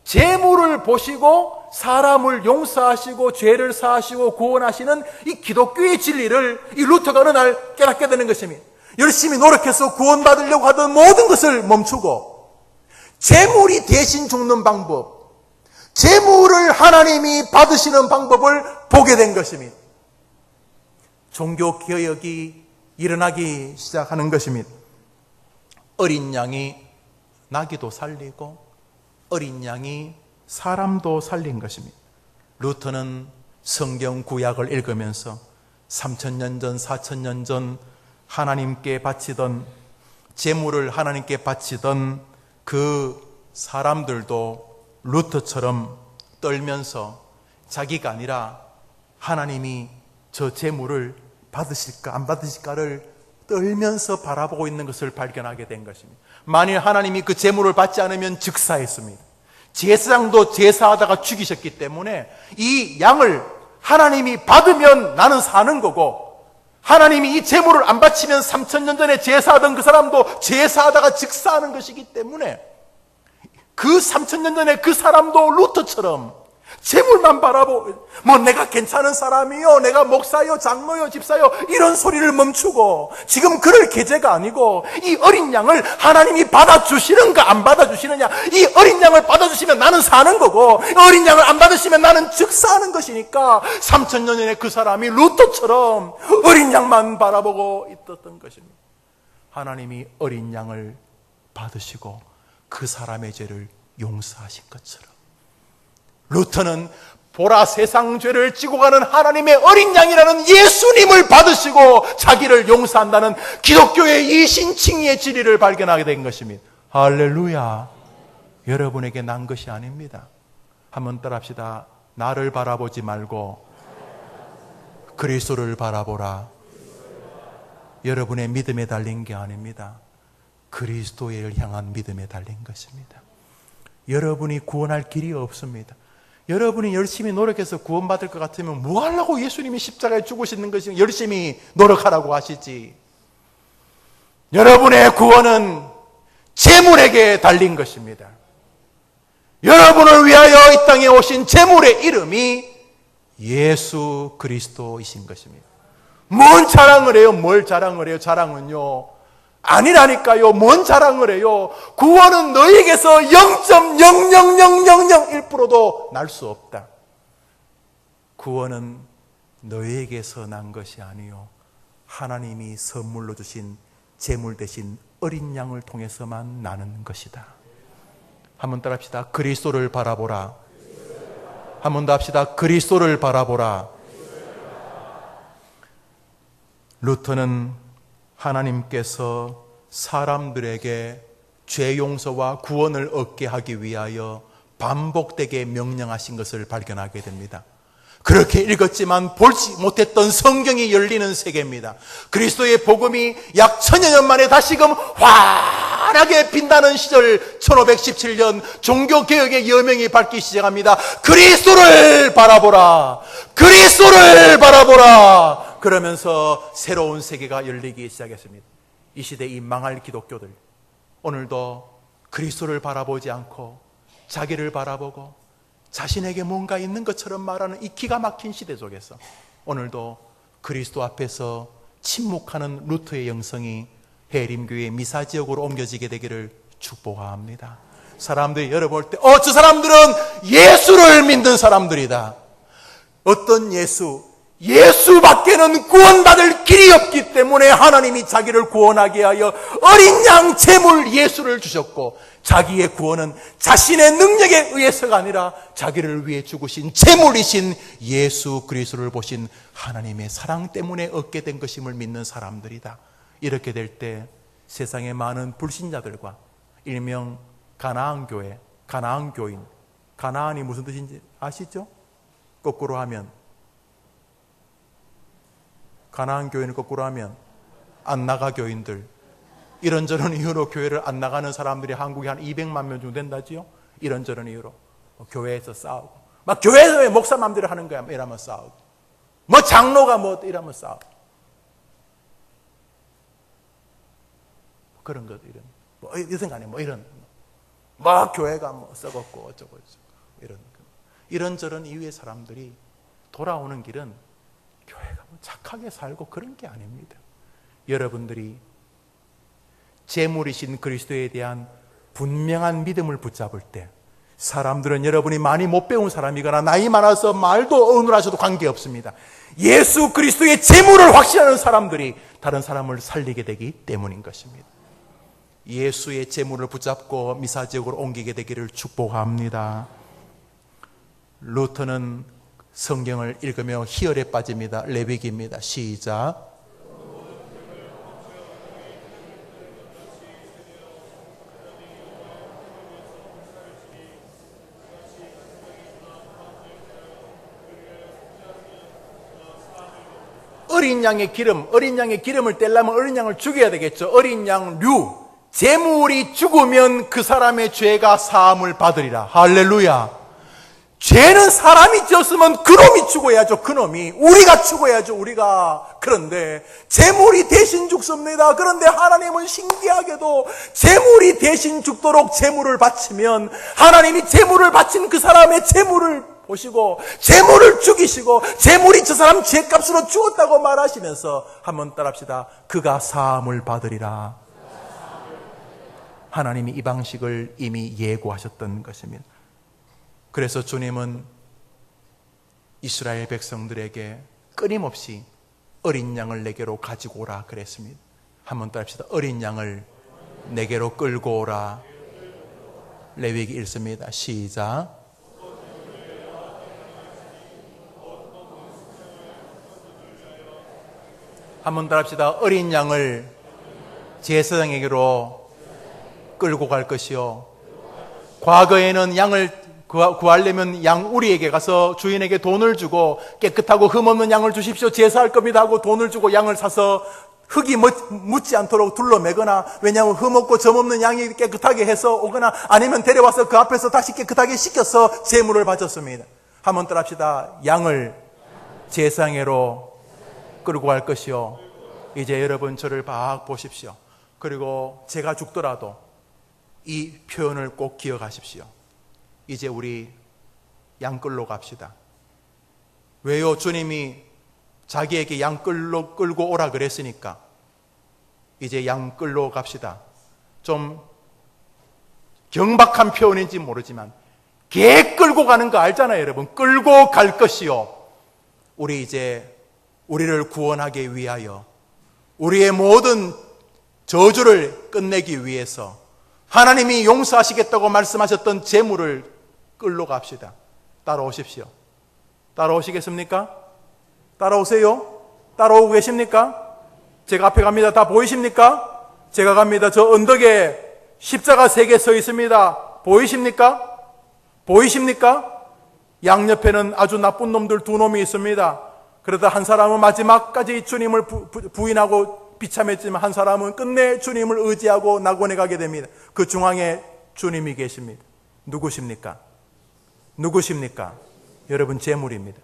재물을 보시고 사람을 용서하시고 죄를 사하시고 구원하시는 이 기독교의 진리를 이 루터가 어느 날 깨닫게 되는 것입니다. 열심히 노력해서 구원받으려고 하던 모든 것을 멈추고 재물이 대신 죽는 방법, 재물을 하나님이 받으시는 방법을 보게 된 것입니다. 종교개혁이 일어나기 시작하는 것입니다. 어린 양이 나귀도 살리고 어린 양이 사람도 살린 것입니다. 루터는 성경 구약을 읽으면서 3000년 전, 4000년 전 하나님께 바치던 제물을 하나님께 바치던 그 사람들도 루터처럼 떨면서 자기가 아니라 하나님이 저 제물을 받으실까 안 받으실까를 떨면서 바라보고 있는 것을 발견하게 된 것입니다. 만일 하나님이 그 제물을 받지 않으면 즉사했습니다. 제사장도 제사하다가 죽이셨기 때문에 이 양을 하나님이 받으면 나는 사는 거고, 하나님이 이 제물을 안 바치면 3000년 전에 제사하던 그 사람도 제사하다가 즉사하는 것이기 때문에 그 3000년 전에 그 사람도 루터처럼 제물만 바라보고, 내가 괜찮은 사람이요, 내가 목사요, 장로요, 집사요, 이런 소리를 멈추고, 지금 그럴 계제가 아니고 이 어린 양을 하나님이 받아주시는가 안 받아주시느냐, 이 어린 양을 받아주시면 나는 사는 거고, 어린 양을 안 받으시면 나는 즉사하는 것이니까 3000년 전에 그 사람이 루터처럼 어린 양만 바라보고 있었던 것입니다. 하나님이 어린 양을 받으시고 그 사람의 죄를 용서하신 것처럼 루터는 보라 세상 죄를 지고 가는 하나님의 어린 양이라는 예수님을 받으시고 자기를 용서한다는 기독교의 이 신칭의의 진리를 발견하게 된 것입니다. 할렐루야. 여러분에게 난 것이 아닙니다. 한번 따라합시다. 나를 바라보지 말고 그리스도를 바라보라. 여러분의 믿음에 달린 게 아닙니다. 그리스도를 향한 믿음에 달린 것입니다. 여러분이 구원할 길이 없습니다. 여러분이 열심히 노력해서 구원받을 것 같으면 뭐 하려고 예수님이 십자가에 죽으시는 것이 열심히 노력하라고 하시지. 여러분의 구원은 제물에게 달린 것입니다. 여러분을 위하여 이 땅에 오신 제물의 이름이 예수 그리스도이신 것입니다. 뭔 자랑을 해요? 뭘 자랑을 해요? 자랑은요 아니라니까요. 뭔 자랑을 해요? 구원은 너에게서 0.00001%도 날 수 없다. 구원은 너에게서 난 것이 아니요 하나님이 선물로 주신 제물 대신 어린 양을 통해서만 나는 것이다. 한번 따라 합시다. 그리스도를 바라보라. 한번 더 합시다. 그리스도를 바라보라. 루터는 하나님께서 사람들에게 죄 용서와 구원을 얻게 하기 위하여 반복되게 명령하신 것을 발견하게 됩니다. 그렇게 읽었지만 보지 못했던 성경이 열리는 세계입니다. 그리스도의 복음이 약 1000여 년 만에 다시금 환하게 빛나는 시절 1517년 종교개혁의 여명이 밝기 시작합니다. 그리스도를 바라보라. 그리스도를 바라보라. 그러면서 새로운 세계가 열리기 시작했습니다. 이 시대 이 망할 기독교들, 오늘도 그리스도를 바라보지 않고 자기를 바라보고 자신에게 뭔가 있는 것처럼 말하는 이 기가 막힌 시대 속에서 오늘도 그리스도 앞에서 침묵하는 루터의 영성이 해림교회 미사지역으로 옮겨지게 되기를 축복합니다. 사람들이 여러분 볼 때 저 사람들은 예수를 믿는 사람들이다. 어떤 예수? 예수밖에는 구원받을 길이 없기 때문에 하나님이 자기를 구원하게 하여 어린 양 제물 예수를 주셨고, 자기의 구원은 자신의 능력에 의해서가 아니라 자기를 위해 죽으신 제물이신 예수 그리스도를 보신 하나님의 사랑 때문에 얻게 된 것임을 믿는 사람들이다. 이렇게 될 때 세상의 많은 불신자들과 일명 가나안 교회, 가나안 교인, 가나안이 무슨 뜻인지 아시죠? 거꾸로 하면 가나안 교인을 거꾸로 하면 안 나가 교인들, 이런저런 이유로 교회를 안 나가는 사람들이 한국에 한 200만 명 정도 된다지요? 이런저런 이유로 교회에서 싸우고, 막 교회에서 왜 목사 맘대로 하는 거야 이러면 싸우고, 뭐 장로가 뭐 이러면 싸우고, 그런 것도 이런 뭐 여튼간에 뭐 이런 뭐 교회가 뭐 썩었고 어쩌고 이런저런 이유의 사람들이 돌아오는 길은 교회가 뭐 착하게 살고 그런 게 아닙니다. 여러분들이 제물이신 그리스도에 대한 분명한 믿음을 붙잡을 때, 사람들은 여러분이 많이 못 배운 사람이거나 나이 많아서 말도 어눌하셔도 관계없습니다. 예수 그리스도의 제물을 확신하는 사람들이 다른 사람을 살리게 되기 때문인 것입니다. 예수의 제물을 붙잡고 미사지역으로 옮기게 되기를 축복합니다. 루터는 성경을 읽으며 희열에 빠집니다. 레위기입니다. 시작. 어린 양의 기름을 떼려면 어린 양을 죽여야 되겠죠. 어린 양류, 제물이 죽으면 그 사람의 죄가 사함을 받으리라. 할렐루야. 죄는 사람이 지었으면 그놈이 죽어야죠. 그놈이. 우리가 죽어야죠. 우리가. 그런데 제물이 대신 죽습니다. 그런데 하나님은 신기하게도 제물이 대신 죽도록 제물을 바치면 하나님이 제물을 바친 그 사람의 제물을 보시고 제물을 죽이시고 제물이 저 사람 죄값으로 죽었다고 말하시면서 한번 따라합시다. 그가 사함을 받으리라. 하나님이 이 방식을 이미 예고하셨던 것입니다. 그래서 주님은 이스라엘 백성들에게 끊임없이 어린 양을 내게로 가지고 오라 그랬습니다. 한번 따라합시다. 어린 양을 내게로 끌고 오라. 레위기 1서입니다. 시작. 한번 따라합시다. 어린 양을 제사장에게로 끌고 갈 것이요. 과거에는 양을 구하려면 양우리에게 가서 주인에게 돈을 주고 깨끗하고 흠없는 양을 주십시오. 제사할 겁니다 하고 돈을 주고 양을 사서 흙이 묻지 않도록 둘러매거나, 왜냐하면 흠없고 점없는 양이 깨끗하게 해서 오거나 아니면 데려와서 그 앞에서 다시 깨끗하게 씻겨서 제물을 바쳤습니다. 한번 따라합시다. 양을 제사장으로 끌고 갈 것이요. 이제 여러분 저를 막 보십시오. 그리고 제가 죽더라도 이 표현을 꼭 기억하십시오. 이제 우리 양 끌러 갑시다. 왜요? 주님이 자기에게 양 끌고 오라 그랬으니까 이제 양 끌러 갑시다. 좀 경박한 표현인지 모르지만 개 끌고 가는 거 알잖아요, 여러분. 끌고 갈 것이요. 우리 이제 우리를 구원하기 위하여 우리의 모든 저주를 끝내기 위해서 하나님이 용서하시겠다고 말씀하셨던 재물을 끌러 갑시다. 따라오십시오. 따라오시겠습니까? 따라오세요. 따라오고 계십니까? 제가 앞에 갑니다. 다 보이십니까? 제가 갑니다. 저 언덕에 십자가 3개 서 있습니다. 보이십니까? 보이십니까? 양옆에는 아주 나쁜 놈들 2놈이 있습니다. 그러다 한 사람은 마지막까지 주님을 부인하고 비참했지만 한 사람은 끝내 주님을 의지하고 낙원에 가게 됩니다. 그 중앙에 주님이 계십니다. 누구십니까? 누구십니까? 여러분, 제물입니다.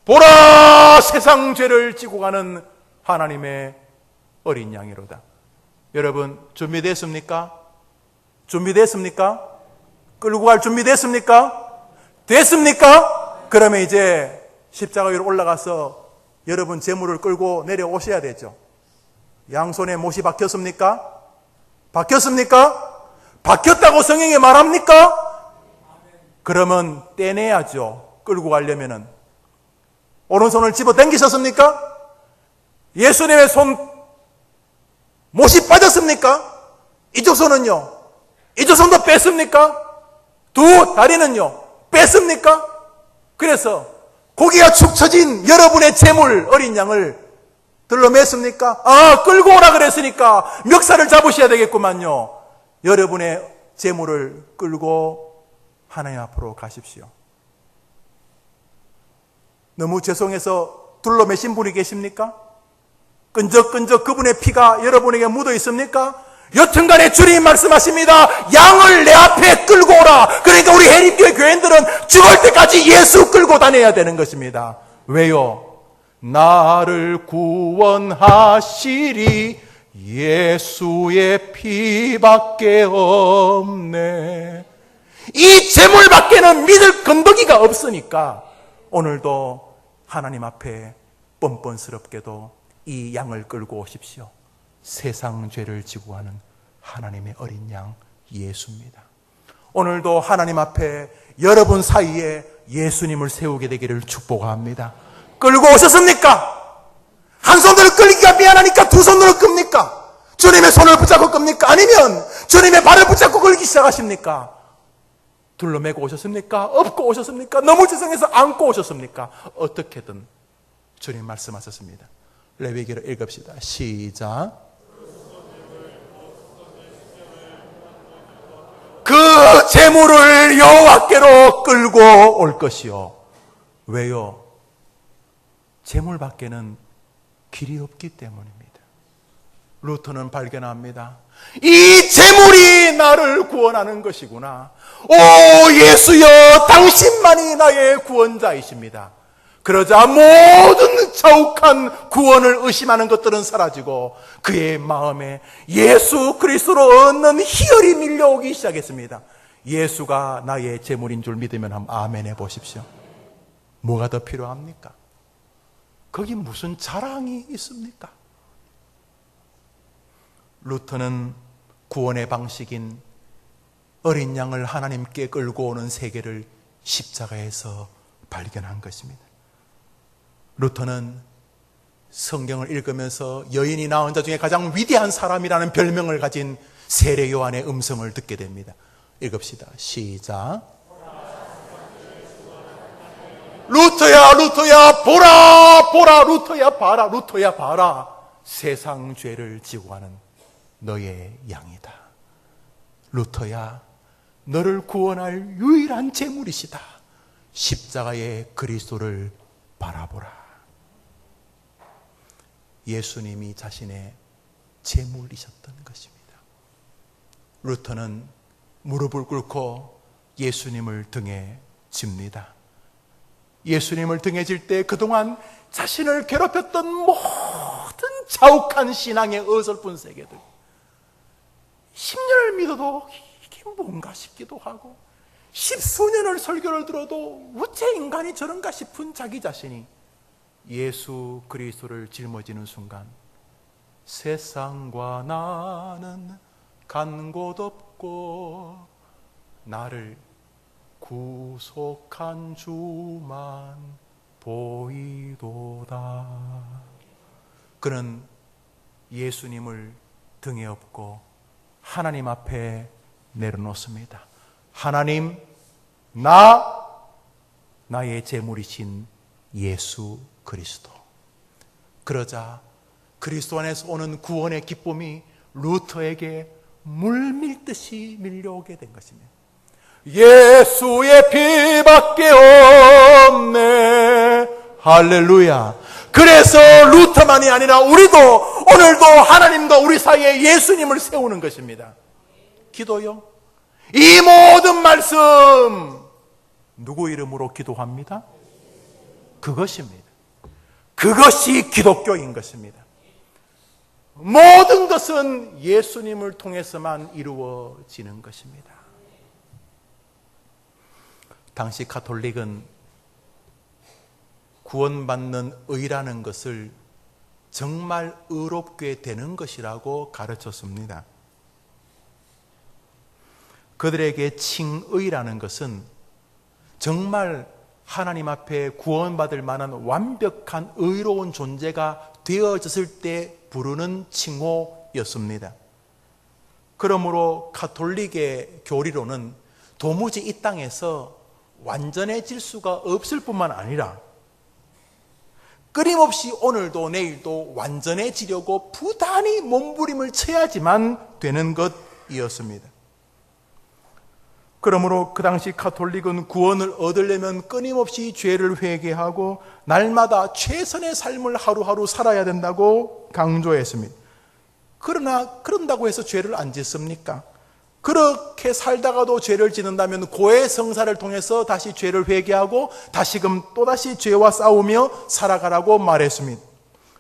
보라, 세상 죄를 지고 가는 하나님의 어린 양이로다. 여러분, 준비됐습니까? 준비됐습니까? 끌고 갈 준비됐습니까? 됐습니까? 그러면 이제 십자가 위로 올라가서 여러분 제물을 끌고 내려오셔야 되죠. 양손에 못이 박혔습니까? 박혔습니까? 박혔다고 성경에 말합니까? 그러면 떼내야죠. 끌고 가려면은. 오른손을 집어 당기셨습니까? 예수님의 손 못이 빠졌습니까? 이쪽 손은요? 이쪽 손도 뺐습니까? 두 다리는요? 뺐습니까? 그래서 고기가 축 처진 여러분의 제물 어린 양을 들러맸습니까? 아, 끌고 오라 그랬으니까 멱살을 잡으셔야 되겠구만요. 여러분의 제물을 끌고 하나님 앞으로 가십시오. 너무 죄송해서 둘러매신 분이 계십니까? 끈적끈적 그분의 피가 여러분에게 묻어 있습니까? 여튼간에 주님 말씀하십니다. 양을 내 앞에 끌고 오라. 그러니까 우리 해림교회 교인들은 죽을 때까지 예수 끌고 다녀야 되는 것입니다. 왜요? 나를 구원하시리 예수의 피밖에 없네. 이 제물밖에는 믿을 건더기가 없으니까 오늘도 하나님 앞에 뻔뻔스럽게도 이 양을 끌고 오십시오. 세상 죄를 지고 가는 하나님의 어린 양 예수입니다. 오늘도 하나님 앞에 여러분 사이에 예수님을 세우게 되기를 축복합니다. 끌고 오셨습니까? 한 손으로 끌기가 미안하니까 두 손으로 끕니까? 주님의 손을 붙잡고 끕니까? 아니면 주님의 발을 붙잡고 끌기 시작하십니까? 둘러매고 오셨습니까? 업고 오셨습니까? 너무 죄송해서 안고 오셨습니까? 어떻게든 주님 말씀하셨습니다. 레위기를 읽읍시다. 시작. 그 재물을 여호와께로 끌고 올 것이요. 왜요? 재물밖에는 길이 없기 때문입니다. 루터는 발견합니다. 이 제물이 나를 구원하는 것이구나. 오 예수여, 당신만이 나의 구원자이십니다. 그러자 모든 자욱한 구원을 의심하는 것들은 사라지고 그의 마음에 예수 그리스도로 얻는 희열이 밀려오기 시작했습니다. 예수가 나의 제물인 줄 믿으면 한번 아멘 해보십시오. 뭐가 더 필요합니까? 거기 무슨 자랑이 있습니까? 루터는 구원의 방식인 어린 양을 하나님께 끌고 오는 세계를 십자가에서 발견한 것입니다. 루터는 성경을 읽으면서 여인이 낳은 자 중에 가장 위대한 사람이라는 별명을 가진 세례 요한의 음성을 듣게 됩니다. 읽읍시다. 시작. 루터야, 루터야, 보라, 보라, 루터야, 봐라, 루터야, 봐라. 세상 죄를 지고 가는 너의 양이다. 루터야, 너를 구원할 유일한 제물이시다. 십자가의 그리스도를 바라보라. 예수님이 자신의 제물이셨던 것입니다. 루터는 무릎을 꿇고 예수님을 등에 집니다. 예수님을 등에 질 때 그동안 자신을 괴롭혔던 모든 자욱한 신앙의 어설픈 세계들, 10년을 믿어도 이게 뭔가 싶기도 하고 10수년을 설교를 들어도 어째 인간이 저런가 싶은 자기 자신이 예수 그리스도를 짊어지는 순간 세상과 나는 간 곳 없고 나를 구속한 주만 보이도다. 그는 예수님을 등에 업고 하나님 앞에 내려놓습니다. 하나님, 나의 제물이신 예수 그리스도. 그러자 그리스도 안에서 오는 구원의 기쁨이 루터에게 물밀듯이 밀려오게 된 것입니다. 예수의 피밖에 없네. 할렐루야. 그래서 루터만이 아니라 우리도 오늘도 하나님과 우리 사이에 예수님을 세우는 것입니다. 기도요. 이 모든 말씀 누구 이름으로 기도합니다? 그것입니다. 그것이 기독교인 것입니다. 모든 것은 예수님을 통해서만 이루어지는 것입니다. 당시 가톨릭은 구원받는 의라는 것을 정말 의롭게 되는 것이라고 가르쳤습니다. 그들에게 칭의라는 것은 정말 하나님 앞에 구원받을 만한 완벽한 의로운 존재가 되어졌을 때 부르는 칭호였습니다. 그러므로 가톨릭의 교리로는 도무지 이 땅에서 완전해질 수가 없을 뿐만 아니라 끊임없이 오늘도 내일도 완전해지려고 부단히 몸부림을 쳐야지만 되는 것이었습니다. 그러므로 그 당시 가톨릭은 구원을 얻으려면 끊임없이 죄를 회개하고 날마다 최선의 삶을 하루하루 살아야 된다고 강조했습니다. 그러나 그런다고 해서 죄를 안 짓습니까? 그렇게 살다가도 죄를 짓는다면 고해성사를 통해서 다시 죄를 회개하고 다시금 또다시 죄와 싸우며 살아가라고 말했습니다.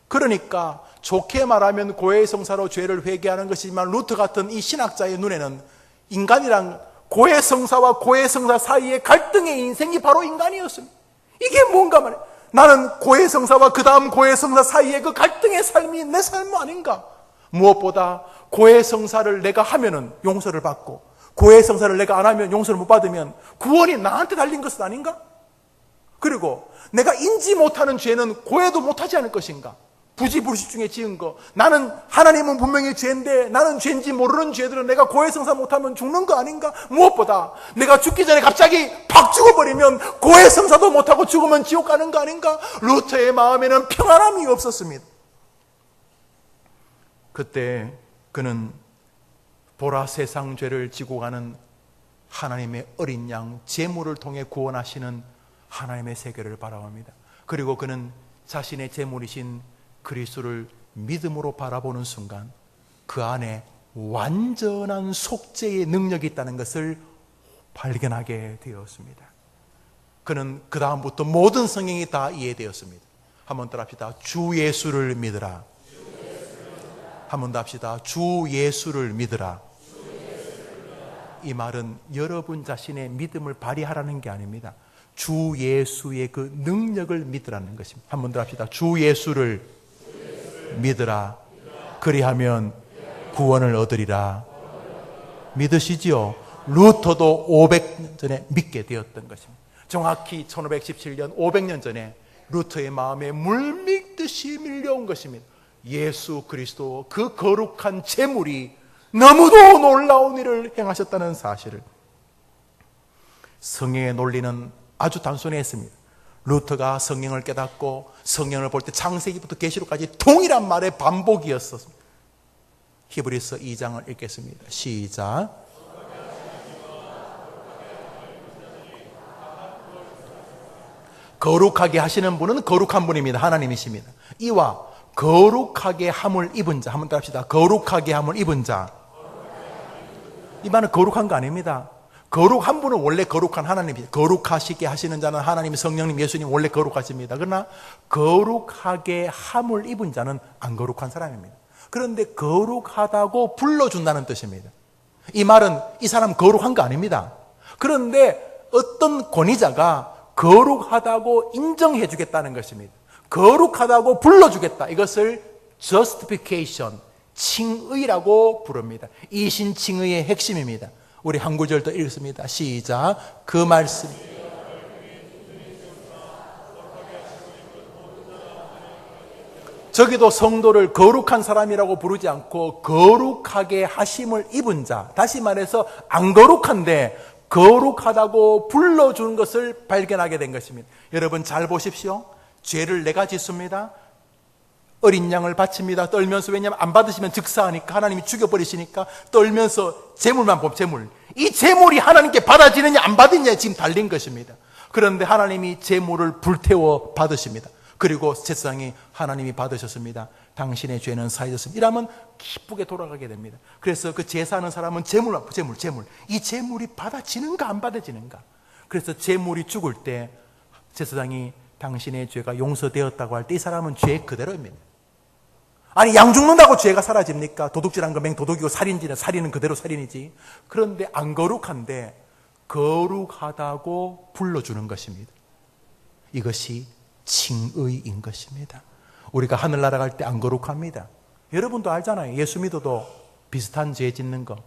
그러니까 좋게 말하면 고해성사로 죄를 회개하는 것이지만 루터 같은 이 신학자의 눈에는 인간이란 고해성사와 고해성사 사이의 갈등의 인생이 바로 인간이었습니다. 이게 뭔가 말이에요. 나는 고해성사와 그 다음 고해성사 사이의 그 갈등의 삶이 내 삶 아닌가? 무엇보다 고해성사를 내가 하면은 용서를 받고 고해성사를 내가 안 하면 용서를 못 받으면 구원이 나한테 달린 것은 아닌가? 그리고 내가 인지 못하는 죄는 고해도 못하지 않을 것인가? 부지불식 중에 지은 거, 나는 하나님은 분명히 죄인데 나는 죄인지 모르는 죄들은 내가 고해성사 못하면 죽는 거 아닌가? 무엇보다 내가 죽기 전에 갑자기 팍 죽어버리면 고해성사도 못하고 죽으면 지옥 가는 거 아닌가? 루터의 마음에는 평안함이 없었습니다. 그때 그는 보라, 세상 죄를 지고 가는 하나님의 어린 양 제물을 통해 구원하시는 하나님의 세계를 바라봅니다. 그리고 그는 자신의 제물이신 그리스도를 믿음으로 바라보는 순간 그 안에 완전한 속죄의 능력이 있다는 것을 발견하게 되었습니다. 그는 그 다음부터 모든 성경이 다 이해되었습니다. 한번 더 합시다. 주 예수를 믿으라. 한번 더 합시다. 주 예수를 믿으라. 이 말은 여러분 자신의 믿음을 발휘하라는 게 아닙니다. 주 예수의 그 능력을 믿으라는 것입니다. 한번 더 합시다. 주 예수를 믿으라. 그리하면 구원을 얻으리라. 믿으시지요? 루터도 500년 전에 믿게 되었던 것입니다. 정확히 1517년 500년 전에 루터의 마음에 물밀듯이 밀려온 것입니다. 예수 그리스도 그 거룩한 제물이 너무도 놀라운 일을 행하셨다는 사실을. 성경의 논리는 아주 단순했습니다. 루터가 성경을 깨닫고 성경을 볼 때 창세기부터 계시록까지 동일한 말의 반복이었습니다. 히브리서 2장을 읽겠습니다. 시작. 거룩하게 하시는 분은 거룩한 분입니다. 하나님이십니다. 이와 거룩하게 함을 입은 자. 한번 따라합시다. 거룩하게 함을 입은 자. 이 말은 거룩한 거 아닙니다. 거룩한 분은 원래 거룩한 하나님이에요. 거룩하시게 하시는 자는 하나님, 성령님, 예수님 원래 거룩하십니다. 그러나 거룩하게 함을 입은 자는 안 거룩한 사람입니다. 그런데 거룩하다고 불러준다는 뜻입니다. 이 말은 이 사람 거룩한 거 아닙니다. 그런데 어떤 권위자가 거룩하다고 인정해 주겠다는 것입니다. 거룩하다고 불러주겠다. 이것을 justification, 칭의라고 부릅니다. 이신칭의의 핵심입니다. 우리 한 구절 더 읽습니다. 시작. 그 말씀. 저기도 성도를 거룩한 사람이라고 부르지 않고 거룩하게 하심을 입은 자. 다시 말해서 안 거룩한데 거룩하다고 불러주는 것을 발견하게 된 것입니다. 여러분 잘 보십시오. 죄를 내가 짓습니다. 어린 양을 바칩니다. 떨면서. 왜냐하면 안 받으시면 즉사하니까, 하나님이 죽여버리시니까 떨면서 제물만 봅. 제물. 이 제물이 하나님께 받아지느냐 안 받느냐에 지금 달린 것입니다. 그런데 하나님이 제물을 불태워 받으십니다. 그리고 제사장이 하나님이 받으셨습니다. 당신의 죄는 사해졌습니다. 이러면 기쁘게 돌아가게 됩니다. 그래서 그 제사하는 사람은 제물. 이 제물이 받아지는가 안 받아지는가. 그래서 제물이 죽을 때 제사장이 당신의 죄가 용서되었다고 할 때 이 사람은 죄 그대로입니다. 아니 양 죽는다고 죄가 사라집니까? 도둑질한 거 맹도둑이고 살인은 그대로 살인이지. 그런데 안 거룩한데 거룩하다고 불러주는 것입니다. 이것이 칭의인 것입니다. 우리가 하늘나라 갈 때 안 거룩합니다. 여러분도 알잖아요. 예수 믿어도 비슷한 죄 짓는 거.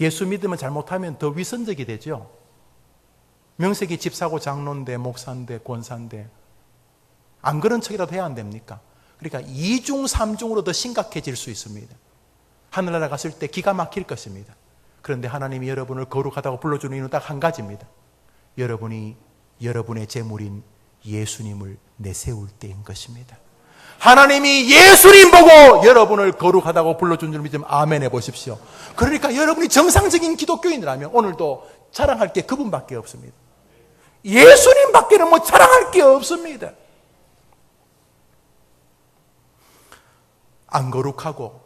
예수 믿으면 잘못하면 더 위선적이 되죠. 명색이 집사고 장로인데 목사인데 권사인데 안 그런 척이라도 해야 안 됩니까? 그러니까 2중 3중으로 더 심각해질 수 있습니다. 하늘나라 갔을 때 기가 막힐 것입니다. 그런데 하나님이 여러분을 거룩하다고 불러주는 이유는 딱 한 가지입니다. 여러분이 여러분의 제물인 예수님을 내세울 때인 것입니다. 하나님이 예수님 보고 여러분을 거룩하다고 불러준 줄 믿으면 아멘 해보십시오. 그러니까 여러분이 정상적인 기독교인이라면 오늘도 자랑할 게 그분밖에 없습니다. 예수님밖에는 뭐 자랑할 게 없습니다. 안 거룩하고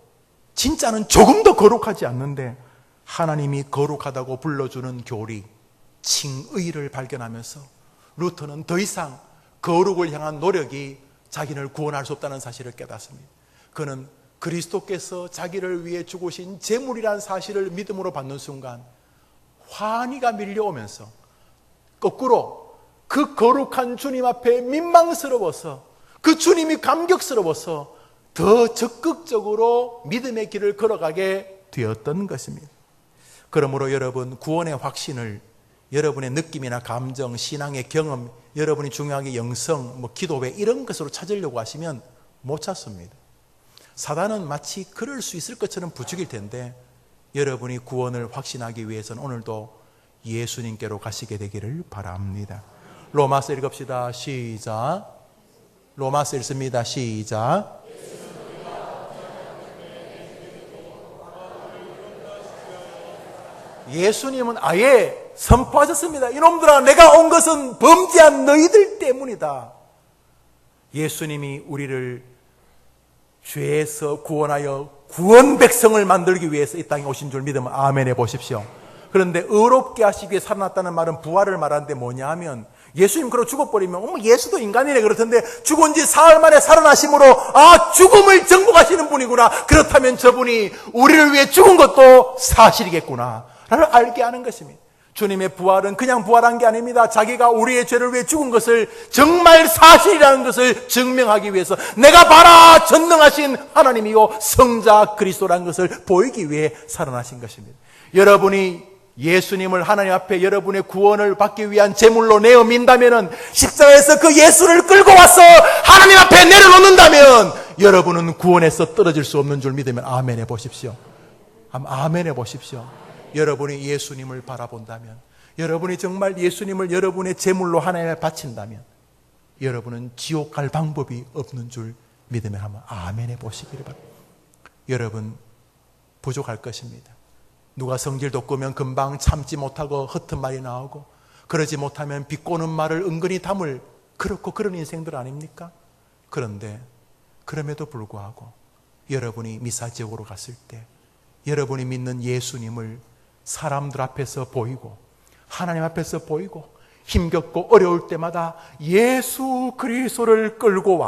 진짜는 조금 더 거룩하지 않는데 하나님이 거룩하다고 불러주는 교리, 칭의를 발견하면서 루터는 더 이상 거룩을 향한 노력이 자기를 구원할 수 없다는 사실을 깨닫습니다. 그는 그리스도께서 자기를 위해 죽으신 제물이라는 사실을 믿음으로 받는 순간 환희가 밀려오면서 거꾸로 그 거룩한 주님 앞에 민망스러워서 그 주님이 감격스러워서 더 적극적으로 믿음의 길을 걸어가게 되었던 것입니다. 그러므로 여러분 구원의 확신을 여러분의 느낌이나 감정, 신앙의 경험, 여러분이 중요하게 영성, 기도회 이런 것으로 찾으려고 하시면 못 찾습니다. 사단은 마치 그럴 수 있을 것처럼 부추길 텐데 여러분이 구원을 확신하기 위해서는 오늘도 예수님께로 가시게 되기를 바랍니다. 로마서 읽읍시다. 시작. 로마서 읽습니다. 시작. 예수님은 아예 선포하셨습니다. 이놈들아, 내가 온 것은 범죄한 너희들 때문이다. 예수님이 우리를 죄에서 구원하여 구원 백성을 만들기 위해서 이 땅에 오신 줄 믿으면 아멘 해보십시오. 그런데 의롭게 하시기 위해 살아났다는 말은 부활을 말하는데 뭐냐 하면, 예수님 그러고 죽어버리면 예수도 인간이네 그렇던데 죽은 지 사흘 만에 살아나심으로 죽음을 정복하시는 분이구나, 그렇다면 저분이 우리를 위해 죽은 것도 사실이겠구나 라를 알게 하는 것입니다. 주님의 부활은 그냥 부활한 게 아닙니다. 자기가 우리의 죄를 위해 죽은 것을 정말 사실이라는 것을 증명하기 위해서, 내가 봐라 전능하신 하나님이요 성자 그리스도라는 것을 보이기 위해 살아나신 것입니다. 여러분이 예수님을 하나님 앞에 여러분의 구원을 받기 위한 제물로 내어 민다면, 십자가에서 그 예수를 끌고 와서 하나님 앞에 내려놓는다면 여러분은 구원에서 떨어질 수 없는 줄 믿으면 아멘 해보십시오. 아멘 해보십시오. 여러분이 예수님을 바라본다면, 여러분이 정말 예수님을 여러분의 제물로 하나님에 바친다면 여러분은 지옥 갈 방법이 없는 줄 믿으면 한번 아멘 해보시기를 바랍니다. 여러분 부족할 것입니다. 누가 성질 돋구면 금방 참지 못하고 헛된 말이 나오고, 그러지 못하면 비꼬는 말을 은근히 담을 그렇고 그런 인생들 아닙니까? 그런데 그럼에도 불구하고 여러분이 미사지옥으로 갔을 때 여러분이 믿는 예수님을 사람들 앞에서 보이고 하나님 앞에서 보이고 힘겹고 어려울 때마다 예수 그리스도를 끌고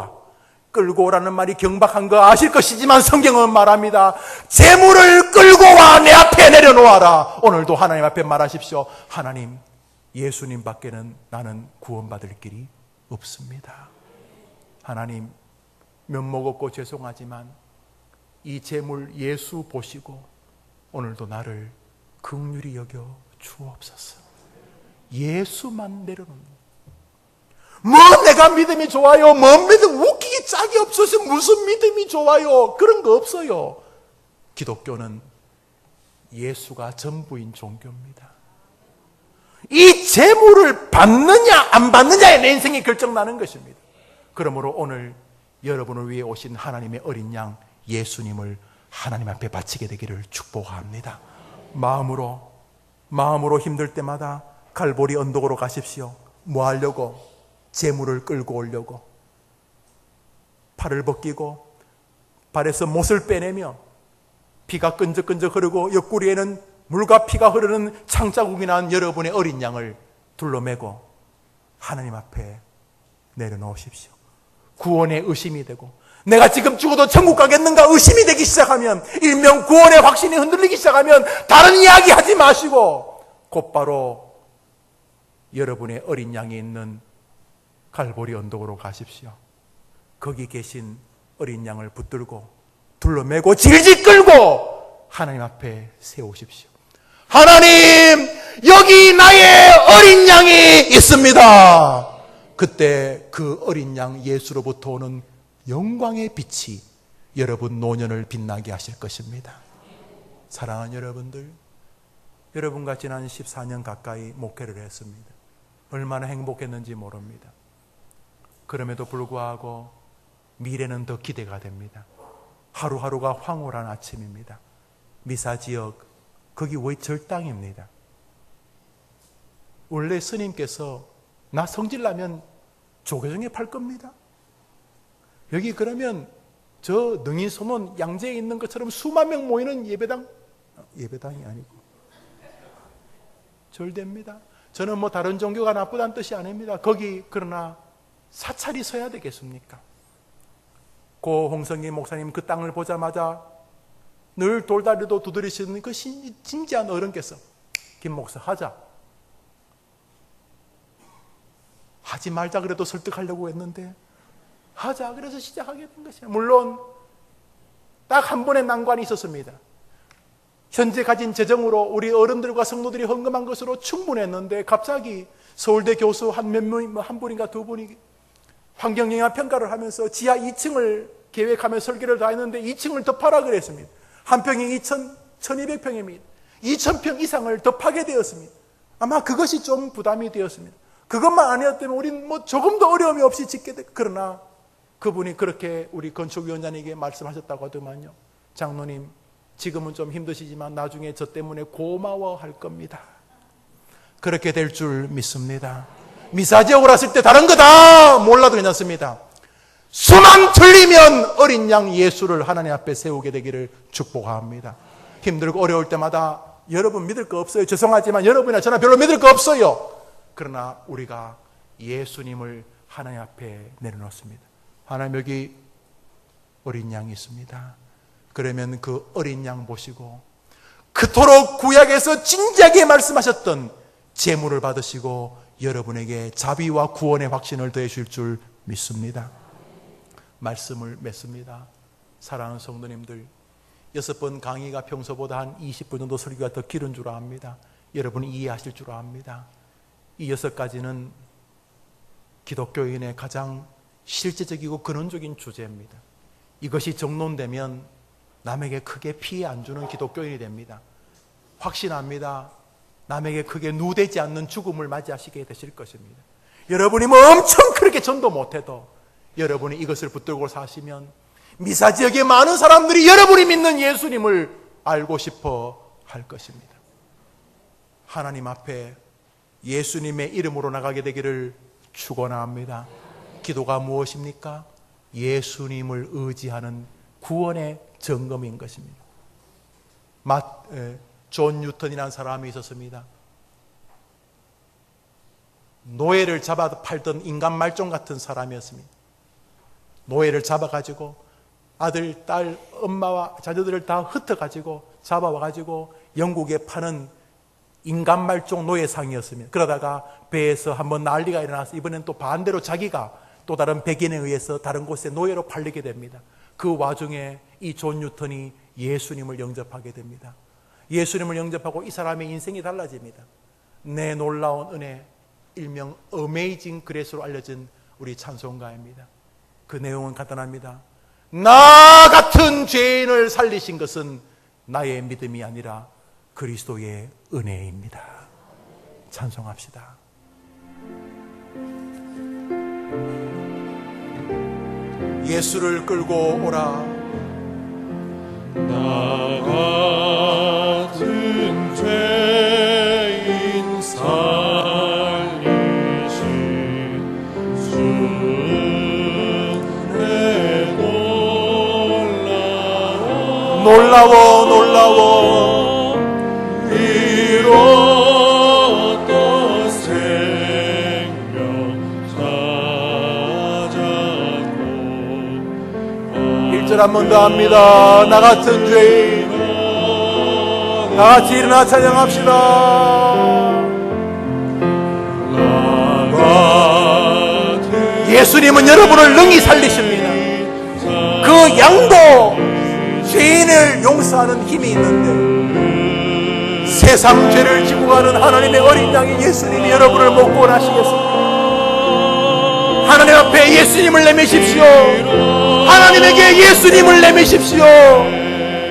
오라는 말이 경박한 거 아실 것이지만 성경은 말합니다. 재물을 끌고 와 내 앞에 내려놓아라. 오늘도 하나님 앞에 말하십시오. 하나님, 예수님 밖에는 나는 구원받을 길이 없습니다. 하나님, 면목 없고 죄송하지만 이 재물 예수 보시고 오늘도 나를 긍휼히 여겨 주옵소서. 예수만 내려놓는, 내가 믿음이 좋아요, 믿음 웃기기 짝이 없어서 무슨 믿음이 좋아요, 그런 거 없어요. 기독교는 예수가 전부인 종교입니다. 이 재물을 받느냐 안 받느냐에 내 인생이 결정나는 것입니다. 그러므로 오늘 여러분을 위해 오신 하나님의 어린 양 예수님을 하나님 앞에 바치게 되기를 축복합니다. 마음으로 힘들 때마다 갈보리 언덕으로 가십시오. 뭐 하려고? 재물을 끌고 오려고. 팔을 벗기고 발에서 못을 빼내며 피가 끈적끈적 흐르고 옆구리에는 물과 피가 흐르는 창자국이 난 여러분의 어린 양을 둘러매고 하나님 앞에 내려놓으십시오. 구원의 의심이 되고, 내가 지금 죽어도 천국 가겠는가 의심이 되기 시작하면, 일명 구원의 확신이 흔들리기 시작하면 다른 이야기 하지 마시고 곧바로 여러분의 어린 양이 있는 갈보리 언덕으로 가십시오. 거기 계신 어린 양을 붙들고 둘러매고 질질 끌고 하나님 앞에 세우십시오. 하나님, 여기 나의 어린 양이 있습니다. 그때 그 어린 양 예수로부터 오는 영광의 빛이 여러분 노년을 빛나게 하실 것입니다. 사랑하는 여러분들, 여러분과 지난 14년 가까이 목회를 했습니다. 얼마나 행복했는지 모릅니다. 그럼에도 불구하고 미래는 더 기대가 됩니다. 하루하루가 황홀한 아침입니다. 미사지역, 거기 절당입니다. 원래 스님께서 나 성질나면 조계종에 팔 겁니다. 여기 그러면 저 능인소문 양재에 있는 것처럼 수만 명 모이는 예배당이 아니고 절대입니다. 저는 다른 종교가 나쁘다는 뜻이 아닙니다. 거기 그러나 사찰이 서야 되겠습니까? 고 홍성기 목사님 그 땅을 보자마자 늘 돌다리도 두드리시는 그 진지한 어른께서 김 목사 하지 말자 그래도 설득하려고 했는데 하자 그래서 시작하게 된 것이에요. 물론 딱 한 번의 난관이 있었습니다. 현재 가진 재정으로 우리 어른들과 성도들이 헌금한 것으로 충분했는데 갑자기 서울대 교수 한 분인가 두 분이 환경영향 평가를 하면서 지하 2층을 계획하며 설계를 다 했는데 2층을 더 파라 그랬습니다. 한 평이 1200평입니다. 2000평 이상을 더 파게 되었습니다. 아마 그것이 좀 부담이 되었습니다. 그것만 아니었다면 우린 조금 더 어려움이 없이 짓게 돼. 그러나 그분이 그렇게 우리 건축위원장에게 말씀하셨다고 하더만요. 장로님, 지금은 좀 힘드시지만 나중에 저 때문에 고마워할 겁니다. 그렇게 될 줄 믿습니다. 미사지역으로 왔을 때 다른 거 다 몰라도 괜찮습니다. 수만 틀리면 어린 양 예수를 하나님 앞에 세우게 되기를 축복합니다. 힘들고 어려울 때마다 여러분 믿을 거 없어요. 죄송하지만 여러분이나 저나 별로 믿을 거 없어요. 그러나 우리가 예수님을 하나님 앞에 내려놓습니다. 하나님, 여기 어린 양이 있습니다. 그러면 그 어린 양 보시고 그토록 구약에서 진지하게 말씀하셨던 제물을 받으시고 여러분에게 자비와 구원의 확신을 더해 주실 줄 믿습니다. 말씀을 맺습니다. 사랑하는 성도님들, 6번 강의가 평소보다 한 20분 정도 설교가 더 길은 줄 압니다. 여러분이 이해하실 줄 압니다. 이 6가지는 기독교인의 가장 실제적이고 근원적인 주제입니다. 이것이 정론되면 남에게 크게 피해 안 주는 기독교인이 됩니다. 확신합니다. 남에게 크게 누대지 않는 죽음을 맞이하시게 되실 것입니다. 여러분이 뭐 엄청 그렇게 전도 못해도 여러분이 이것을 붙들고 사시면 미사지역의 많은 사람들이 여러분이 믿는 예수님을 알고 싶어 할 것입니다. 하나님 앞에 예수님의 이름으로 나가게 되기를 축원합니다. 기도가 무엇입니까? 예수님을 의지하는 구원의 점검인 것입니다. 존 뉴턴이라는 사람이 있었습니다. 노예를 잡아 팔던 인간 말종 같은 사람이었습니다. 노예를 잡아가지고 아들, 딸, 엄마와 자녀들을 다 흩어가지고 잡아와가지고 영국에 파는 인간 말종 노예상이었습니다. 그러다가 배에서 한번 난리가 일어나서 이번엔 또 반대로 자기가 또 다른 백인에 의해서 다른 곳에 노예로 팔리게 됩니다. 그 와중에 이 존 뉴턴이 예수님을 영접하게 됩니다. 예수님을 영접하고 이 사람의 인생이 달라집니다. 내 놀라운 은혜, 일명 어메이징 그레이스로 알려진 우리 찬송가입니다. 그 내용은 간단합니다. 나 같은 죄인을 살리신 것은 나의 믿음이 아니라 그리스도의 은혜입니다. 찬송합시다. 예수를 끌고 오라. 나 같은 죄인 살리신 주의 놀라워 이로써 생명 찾았고 1절 한 번 더 합니다. 나 같은 죄인, 다 같이 일어나 찬양합시다. 예수님은 여러분을 능히 살리십니다. 그 양도 죄인을 용서하는 힘이 있는데 세상 죄를 지고 가는 하나님의 어린 양인 예수님이 여러분을 못 구원하시겠습니까? 하나님 앞에 예수님을 내미십시오. 하나님에게 예수님을 내미십시오.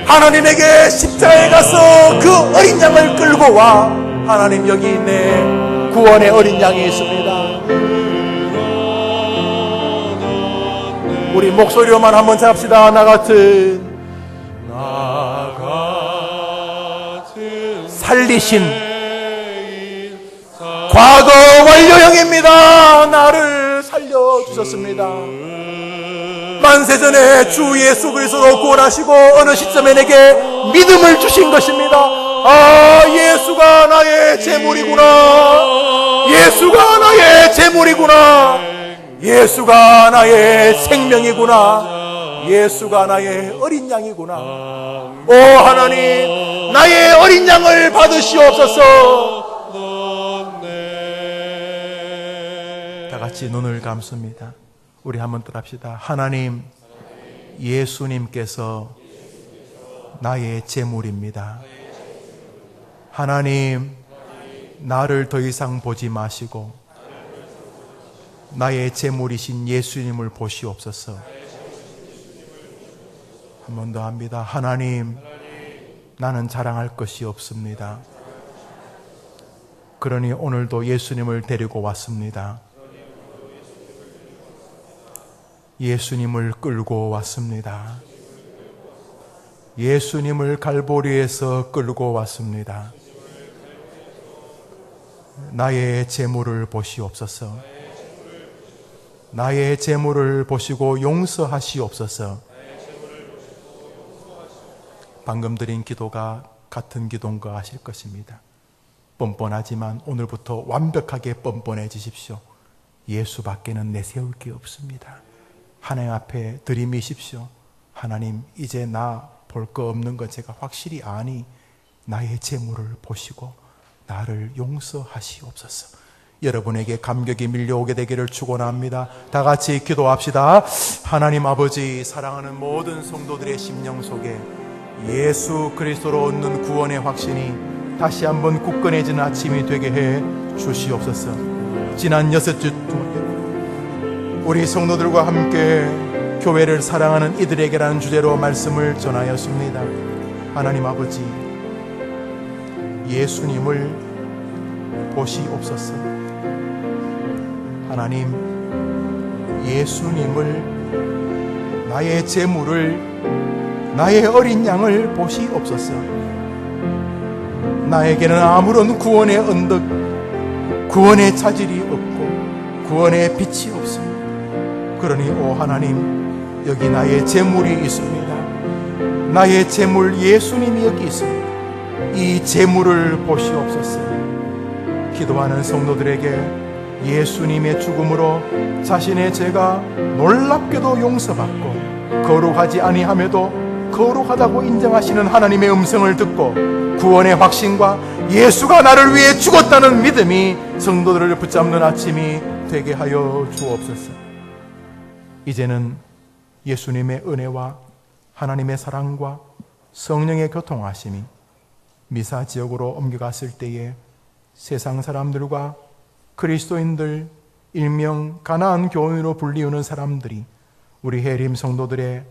하나님에게 십자가에 가서 그 어린 양을 끌고 와. 하나님, 여기 있네. 구원의 어린 양이 있습니다. 우리 목소리로만 한번 잡시다. 나 같은 살리신 과거 완료형입니다. 나를 살려주셨습니다. 만세전에 주 예수 그리스도로 구원하시고 어느 시점에 내게 믿음을 주신 것입니다. 아, 예수가 나의 재물이구나. 예수가 나의 재물이구나. 예수가 나의 생명이구나. 예수가 나의 어린 양이구나. 오 하나님, 나의 어린 양을 받으시옵소서. 다 같이 눈을 감습니다. 우리 한번 따라합시다. 하나님, 예수님께서 나의 재물입니다. 하나님, 나를 더 이상 보지 마시고 나의 재물이신 예수님을 보시옵소서. 한 번 더 합니다. 하나님, 나는 자랑할 것이 없습니다. 그러니 오늘도 예수님을 데리고 왔습니다. 예수님을 끌고 왔습니다. 예수님을 갈보리에서 끌고 왔습니다. 나의 재물을 보시옵소서. 나의 재물을 보시고 용서하시옵소서. 방금 드린 기도가 같은 기도인가 하실 것입니다. 뻔뻔하지만 오늘부터 완벽하게 뻔뻔해지십시오. 예수밖에는 내세울 게 없습니다. 하나님 앞에 들이미십시오. 하나님, 이제 나 볼 거 없는 거 제가 확실히 아니 나의 재물을 보시고 나를 용서하시옵소서. 여러분에게 감격이 밀려오게 되기를 축원합니다. 다 같이 기도합시다. 하나님 아버지, 사랑하는 모든 성도들의 심령 속에 예수 그리스도로 얻는 구원의 확신이 다시 한번 굳건해지는 아침이 되게 해 주시옵소서. 지난 6주 동안 우리 성도들과 함께 교회를 사랑하는 이들에게라는 주제로 말씀을 전하였습니다. 하나님 아버지, 예수님을 보시옵소서. 하나님, 예수님을, 나의 재물을, 나의 어린 양을 보시옵소서. 나에게는 아무런 구원의 언덕, 구원의 차질이 없고 구원의 빛이 없습니다. 그러니 오 하나님, 여기 나의 재물이 있습니다. 나의 재물 예수님이 여기 있습니다. 이 재물을 보시옵소서. 기도하는 성도들에게 예수님의 죽음으로 자신의 죄가 놀랍게도 용서받고 거룩하지 아니함에도 거룩하다고 인정하시는 하나님의 음성을 듣고 구원의 확신과 예수가 나를 위해 죽었다는 믿음이 성도들을 붙잡는 아침이 되게 하여 주옵소서. 이제는 예수님의 은혜와 하나님의 사랑과 성령의 교통하심이 미사 지역으로 옮겨갔을 때에 세상 사람들과 그리스도인들, 일명 가나안 교인으로 불리우는 사람들이 우리 해림 성도들의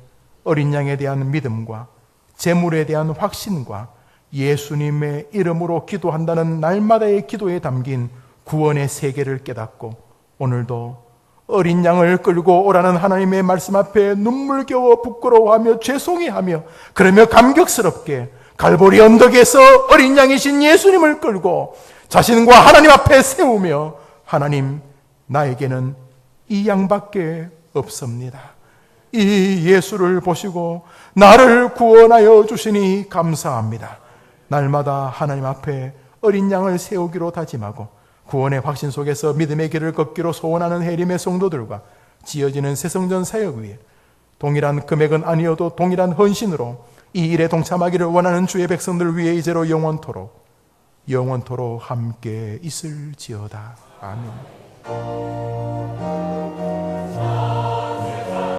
어린 양에 대한 믿음과 재물에 대한 확신과 예수님의 이름으로 기도한다는 날마다의 기도에 담긴 구원의 세계를 깨닫고 오늘도 어린 양을 끌고 오라는 하나님의 말씀 앞에 눈물겨워 부끄러워하며 죄송해하며 그러며 감격스럽게 갈보리 언덕에서 어린 양이신 예수님을 끌고 자신과 하나님 앞에 세우며 하나님, 나에게는 이 양밖에 없습니다. 이 예수를 보시고 나를 구원하여 주시니 감사합니다. 날마다 하나님 앞에 어린 양을 세우기로 다짐하고 구원의 확신 속에서 믿음의 길을 걷기로 소원하는 해림의 성도들과 지어지는 새성전 사역 위에 동일한 금액은 아니어도 동일한 헌신으로 이 일에 동참하기를 원하는 주의 백성들 위해 이제로 영원토록 함께 있을지어다. 아멘.